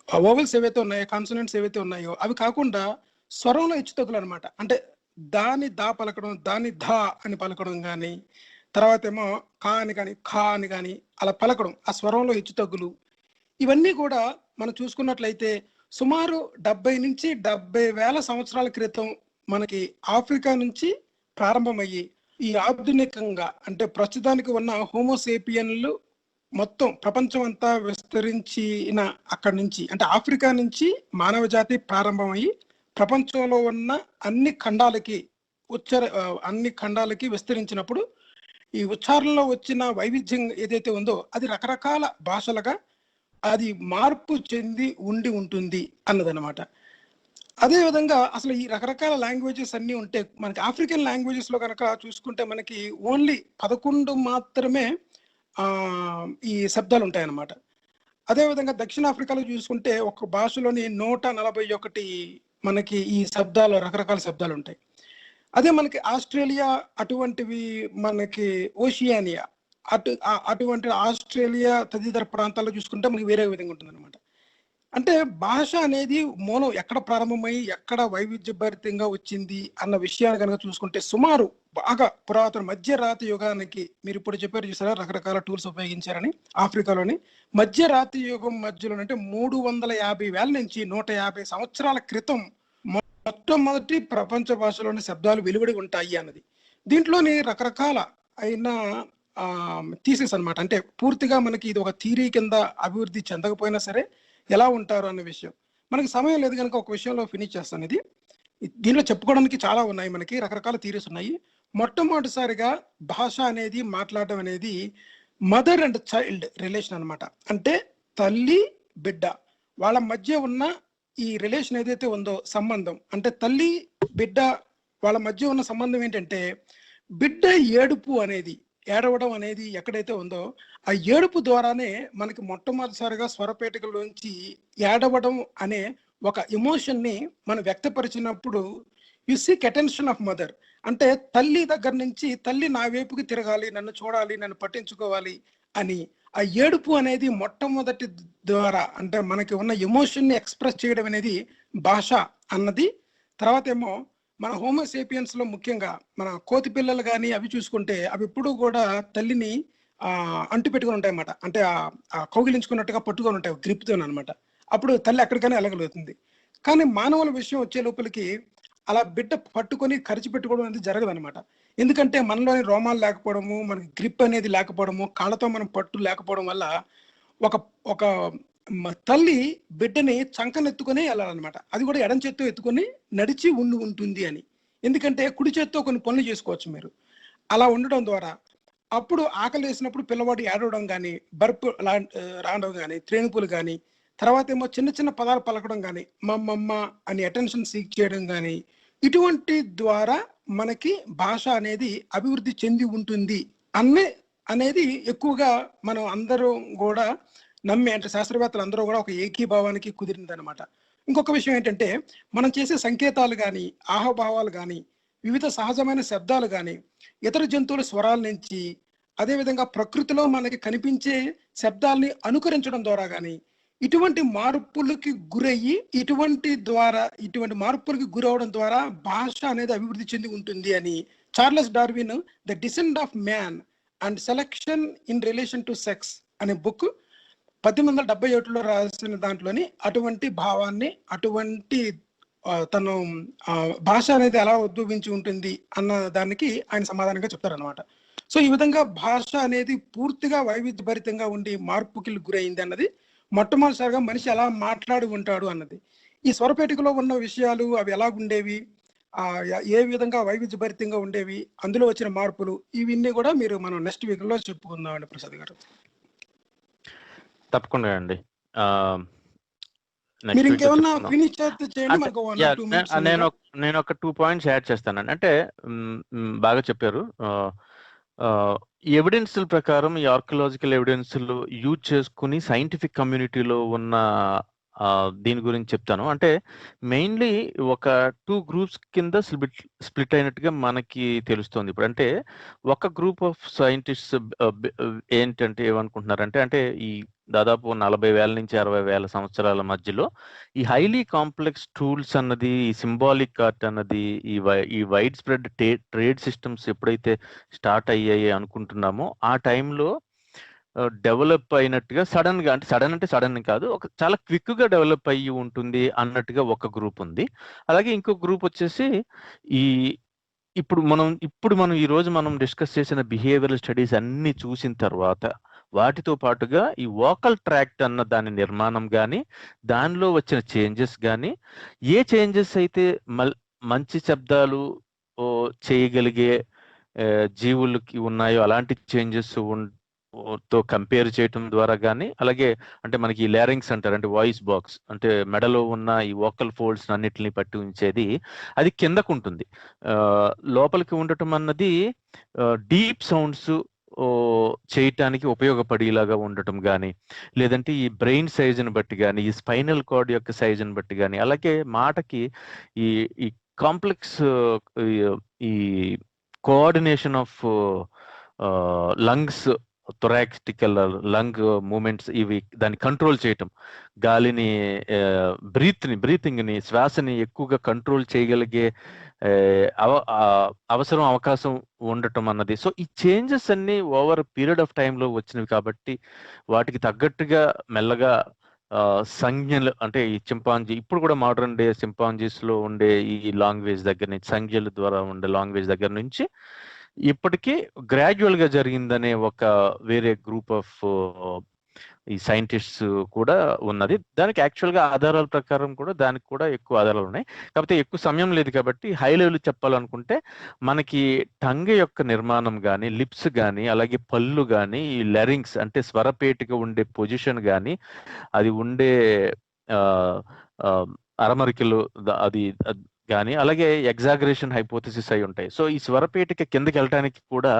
వోవెల్స్ ఏవైతే ఉన్నాయో కాన్సనెంట్స్ ఏవైతే ఉన్నాయో అవి కాకుండా స్వరంలో హెచ్చుతగ్గులు అనమాట. అంటే దాని దా పలకడం, దాని ధా అని పలకడం కానీ, తర్వాత ఏమో కా అని కానీ ఖా అని కానీ అలా పలకడం, ఆ స్వరంలో హెచ్చుతగ్గులు, ఇవన్నీ కూడా మనం చూసుకున్నట్లయితే సుమారు 70 నుంచి 70,000 సంవత్సరాల క్రితం మనకి ఆఫ్రికా నుంచి ప్రారంభమయ్యి ఈ ఆధునికంగా అంటే ప్రస్తుతానికి ఉన్న హోమోసేపియన్లు మొత్తం ప్రపంచం అంతా విస్తరించిన అక్కడి నుంచి అంటే ఆఫ్రికా నుంచి మానవ జాతి ప్రారంభమయ్యి ప్రపంచంలో ఉన్న అన్ని ఖండాలకి విస్తరించినప్పుడు ఈ ఉచ్చారణలో వచ్చిన వైవిధ్యం ఏదైతే ఉందో అది రకరకాల భాషలుగా అది మార్పు చెంది ఉంటుంది అన్నదన్నమాట. అదేవిధంగా అసలు ఈ రకరకాల లాంగ్వేజెస్ అన్నీ ఉంటే మనకి ఆఫ్రికన్ లాంగ్వేజెస్లో కనుక చూసుకుంటే మనకి ఓన్లీ 11 మాత్రమే ఈ శబ్దాలు ఉంటాయన్నమాట. అదేవిధంగా దక్షిణాఫ్రికాలో చూసుకుంటే ఒక భాషలోని 141 మనకి ఈ శబ్దాలు రకరకాల శబ్దాలు ఉంటాయి. అదే మనకి ఆస్ట్రేలియా అటువంటివి మనకి ఓషియానియా అటువంటి ఆస్ట్రేలియా తదితర ప్రాంతాల్లో చూసుకుంటే మనకి వేరే విధంగా ఉంటుంది అనమాట. అంటే భాష అనేది మూలం ఎక్కడ ప్రారంభమై ఎక్కడ వైవిధ్యభరితంగా వచ్చింది అన్న విషయాన్ని కనుక చూసుకుంటే సుమారు బాగా పురాతన మధ్యరాతి యుగానికి, మీరు ఇప్పుడు చెప్పారు చూసారా రకరకాల టూల్స్ ఉపయోగించారని, ఆఫ్రికాలోని మధ్యరాతి యుగం మధ్యలో అంటే 350,000 నుంచి 150 సంవత్సరాల క్రితం మొట్టమొదటి ప్రపంచ భాషలోని శబ్దాలు వెలువడి ఉంటాయి అన్నది. దీంట్లోని రకరకాల అయిన థీసిస్ అనమాట. అంటే పూర్తిగా మనకి ఇది ఒక థియరీ కింద అభివృద్ధి చెందకపోయినా సరే ఎలా ఉంటారు అన్న విషయం మనకి సమయం లేదు కనుక ఒక విషయంలో ఫినిష్ చేస్తాను. దీనిలో చెప్పుకోవడానికి చాలా ఉన్నాయి, మనకి రకరకాల థియరీస్ ఉన్నాయి. మొట్టమొదటిసారిగా భాష అనేది మాట్లాడడం అనేది మదర్ అండ్ చైల్డ్ రిలేషన్ అనమాట. అంటే తల్లి బిడ్డ వాళ్ళ మధ్య ఉన్న ఈ రిలేషన్ ఏదైతే ఉందో సంబంధం, అంటే తల్లి బిడ్డ వాళ్ళ మధ్య ఉన్న సంబంధం ఏంటంటే బిడ్డ ఏడవడం అనేది ఎక్కడైతే ఉందో ఆ ఏడుపు ద్వారానే మనకి మొట్టమొదటిసారిగా స్వరపేటికలోంచి ఏడవడం అనే ఒక ఎమోషన్ ని మనం వ్యక్తపరిచినప్పుడు you seek attention of mother, అంటే తల్లి దగ్గర నుంచి తల్లి నా వైపుకి తిరగాలి, నన్ను చూడాలి, నన్ను పట్టించుకోవాలి అని ఆ ఏడుపు అనేది మొట్టమొదటి ద్వారా అంటే మనకి ఉన్న ఎమోషన్ ని ఎక్స్ప్రెస్ చేయడం అనేది భాష అన్నది. తర్వాత ఏమో మన హోమోసేపియన్స్ లో ముఖ్యంగా మన కోతి పిల్లలు కానీ అవి చూసుకుంటే అవి ఎప్పుడూ కూడా తల్లిని అంటు పెట్టుకుని ఉంటాయి అన్నమాట. అంటే కౌగిలించుకున్నట్టుగా పట్టుకొని ఉంటాయి గ్రిప్తో అనమాట. అప్పుడు తల్లి ఎక్కడికైనా వెళ్ళగలుగుతుంది. కానీ మానవుల విషయం వచ్చే లోపలికి అలా బిడ్డ పట్టుకొని కరిచి పెట్టుకోవడం అనేది జరగదు అనమాట. ఎందుకంటే మనలోని రోమాలు లేకపోవడము, మనకి గ్రిప్ అనేది లేకపోవడము, కాళ్ళతో మనం పట్టు లేకపోవడం వల్ల ఒక తల్లి బిడ్డని చంకనెత్తుకొని వెళ్ళాలన్నమాట. అది కూడా ఎడం చేత్తో ఎత్తుకొని నడిచి ఉంటుంది అని. ఎందుకంటే కుడి చేత్తో కొన్ని పనులు చేసుకోవచ్చు మీరు. అలా ఉండడం ద్వారా అప్పుడు ఆకలి వేసినప్పుడు పిల్లవాడు ఏడవడం కానీ, బర్పు రావడం కానీ, త్రేణుపులు కానీ, తర్వాత ఏమో చిన్న చిన్న పదాలు పలకడం కానీ, మమ్మమ్మ అని అటెన్షన్ సీక్ చేయడం కానీ, ఇటువంటి ద్వారా మనకి భాష అనేది అభివృద్ధి చెంది ఉంటుంది అనేది ఎక్కువగా మనం అందరూ కూడా నమ్మి, అంటే శాస్త్రవేత్తలు అందరూ కూడా ఒక ఏకీభావానికి కుదిరిందనమాట. ఇంకొక విషయం ఏంటంటే, మనం చేసే సంకేతాలు కానీ, ఆహభావాలు కానీ, వివిధ సహజమైన శబ్దాలు కానీ, ఇతర జంతువుల స్వరాల నుంచి, అదేవిధంగా ప్రకృతిలో మనకి కనిపించే శబ్దాలని అనుకరించడం ద్వారా కానీ, ఇటువంటి మార్పులకి గురయ్యి ఇటువంటి మార్పులకి గురవడం ద్వారా భాష అనేది అభివృద్ధి చెంది ఉంటుంది అని Charles Darwin the descent of man and selection in relation to sex అనే బుక్ 1871లో రాసిన దాంట్లోని అటువంటి భావాన్ని, అటువంటి తను భాష అనేది ఎలా ఉద్భవించి ఉంటుంది అన్న దానికి ఆయన సమాధానంగా చెప్తారనమాట. సో ఈ విధంగా భాష అనేది పూర్తిగా వైవిధ్యభరితంగా ఉండి మార్పుకి గురైంది అన్నది మొట్టమొదటిసారిగా మనిషి ఎలా మాట్లాడి ఉంటాడు అన్నది. ఈ స్వరపేటికలో ఉన్న విషయాలు అవి ఎలా ఉండేవి, ఏ విధంగా వైవిధ్యభరితంగా ఉండేవి, అందులో వచ్చిన మార్పులు, ఇవన్నీ కూడా మనం నెక్స్ట్ వీక్లో చెప్పుకుందామండి ప్రసాద్ గారు. తప్పకుండా అండి. మీరు ఇంకేమన్నా ఫినిష్ చేయండి. నేను ఒక 2 పాయింట్స్ యాడ్ చేస్తానండి. అంటే బాగా చెప్పారు. ఎవిడెన్స్ల ప్రకారం ఈ ఆర్కియలాజికల్ ఎవిడెన్స్లు యూజ్ చేసుకుని సైంటిఫిక్ కమ్యూనిటీలో ఉన్న దీని గురించి చెప్తాను. అంటే మెయిన్లీ ఒక 2 గ్రూప్స్ కింద స్ప్లిట్ అయినట్టుగా మనకి తెలుస్తుంది. ఇప్పుడు అంటే ఒక గ్రూప్ ఆఫ్ సైంటిస్ట్స్ ఏంటంటే ఏమనుకుంటున్నారంటే, అంటే ఈ దాదాపు 40,000 నుంచి 60,000 సంవత్సరాల మధ్యలో ఈ హైలీ కాంప్లెక్స్ టూల్స్ అన్నది, ఈ సింబాలిక్ ఆర్ట్ అన్నది, ఈ వైడ్ స్ప్రెడ్ ట్రేడ్ సిస్టమ్స్ ఎప్పుడైతే స్టార్ట్ అయ్యాయి అనుకుంటున్నామో ఆ టైంలో డెవలప్ అయినట్టుగా సడన్ కాదు, ఒక చాలా క్విక్ గా డెవలప్ అయ్యి ఉంటుంది అన్నట్టుగా ఒక గ్రూప్ ఉంది. అలాగే ఇంకో గ్రూప్ వచ్చేసి ఇప్పుడు మనం ఈ రోజు మనం డిస్కస్ చేసిన బిహేవియరల్ స్టడీస్ అన్ని చూసిన తర్వాత వాటితో పాటుగా ఈ వోకల్ ట్రాక్ట్ అన్న దాని నిర్మాణం కానీ, దానిలో వచ్చిన చేంజెస్ కానీ, ఏ చేంజెస్ అయితే మంచి శబ్దాలు చేయగలిగే జీవులకి ఉన్నాయో అలాంటి చేంజెస్ తో కంపేర్ చేయటం ద్వారా కానీ, అలాగే అంటే మనకి లారింగ్స్ అంటారు, అంటే వాయిస్ బాక్స్, అంటే మెడలో ఉన్న ఈ వోకల్ ఫోల్డ్స్ అన్నిటిని పట్టి ఉంచేది అది కిందకు ఉంటుంది. లోపలికి ఉండటం అన్నది డీప్ సౌండ్స్ చేయటానికి ఉపయోగపడేలాగా ఉండటం కానీ, లేదంటే ఈ బ్రెయిన్ సైజుని బట్టి కానీ, ఈ స్పైనల్ కార్డ్ యొక్క సైజుని బట్టి కానీ, అలాగే మాటకి ఈ కాంప్లెక్స్ ఈ coordination of lungs, thoracic lung movements, ఇవి దాన్ని కంట్రోల్ చేయటం, గాలిని బ్రీతింగ్ ని, శ్వాసని ఎక్కువగా కంట్రోల్ చేయగలిగే అవకాశం ఉండటం అన్నది. సో ఈ చేంజెస్ అన్ని ఓవర్ పీరియడ్ ఆఫ్ టైంలో వచ్చినవి కాబట్టి వాటికి తగ్గట్టుగా మెల్లగా సంజ్ఞలు, అంటే ఈ చింపాంజీ, ఇప్పుడు కూడా మోడర్న్ డే చింపాంజీస్ లో ఉండే ఈ లాంగ్వేజ్ దగ్గర నుంచి, సంజ్ఞల ద్వారా ఉండే లాంగ్వేజ్ దగ్గర నుంచి ఇప్పటికీ గ్రాడ్యువల్ గా జరిగిందనే ఒక వేరే గ్రూప్ ఆఫ్ ఈ సైంటిస్ట్స్ కూడా ఉన్నది. దానికి యాక్చువల్ గా ఆధారాల ప్రకారం కూడా దానికి కూడా ఎక్కువ ఆధారాలు ఉన్నాయి. కాకపోతే ఎక్కువ సమయం లేదు కాబట్టి హై లెవెల్ చెప్పాలనుకుంటే మనకి టంగ్ యొక్క నిర్మాణం కానీ, లిప్స్ కానీ, అలాగే పళ్ళు కానీ, ఈ లెరింగ్స్ అంటే స్వరపేటిక ఉండే పొజిషన్ కానీ, అది ఉండే అరమరికలు అది కానీ, అలాగే ఎగ్జాగరేషన్ హైపోథసిస్ అయి ఉంటాయి. సో ఈ స్వరపేటిక కిందకి వెళ్ళటానికి కూడా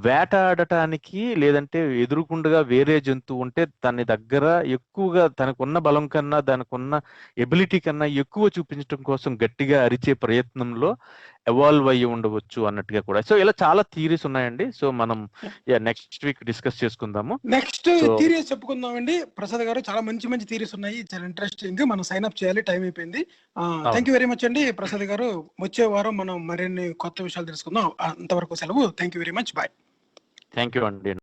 వేటాడటానికి, లేదంటే ఎదురుకుండగా వేరే జంతువు ఉంటే దాని దగ్గర ఎక్కువగా తనకున్న బలం కన్నా, దానికున్న ఎబిలిటీ కన్నా ఎక్కువ చూపించడం కోసం గట్టిగా అరిచే ప్రయత్నంలో ఎవాల్వ్ అయ్యి ఉండవచ్చు అన్నట్టుగా కూడా. సో ఇలా చాలా థియరీస్ ఉన్నాయండి. సో మనం నెక్స్ట్ వీక్ డిస్కస్ చేసుకుందాము. నెక్స్ట్ థియరీస్ చెప్పుకుందామండి ప్రసాద్ గారు. చాలా మంచి థియరీస్ ఉన్నాయి, చాలా ఇంట్రెస్టింగ్. మనం సైన్ అప్ చేయాలి, టైం అయిపోయింది. థ్యాంక్ యూ వెరీ మచ్ అండి ప్రసాద్ గారు. వచ్చే వారం మనం మరిన్ని కొత్త విషయాలు తెలుసుకుందాం. అంతవరకు సెలవు. Thank you very much. Bye. Thank you అండి.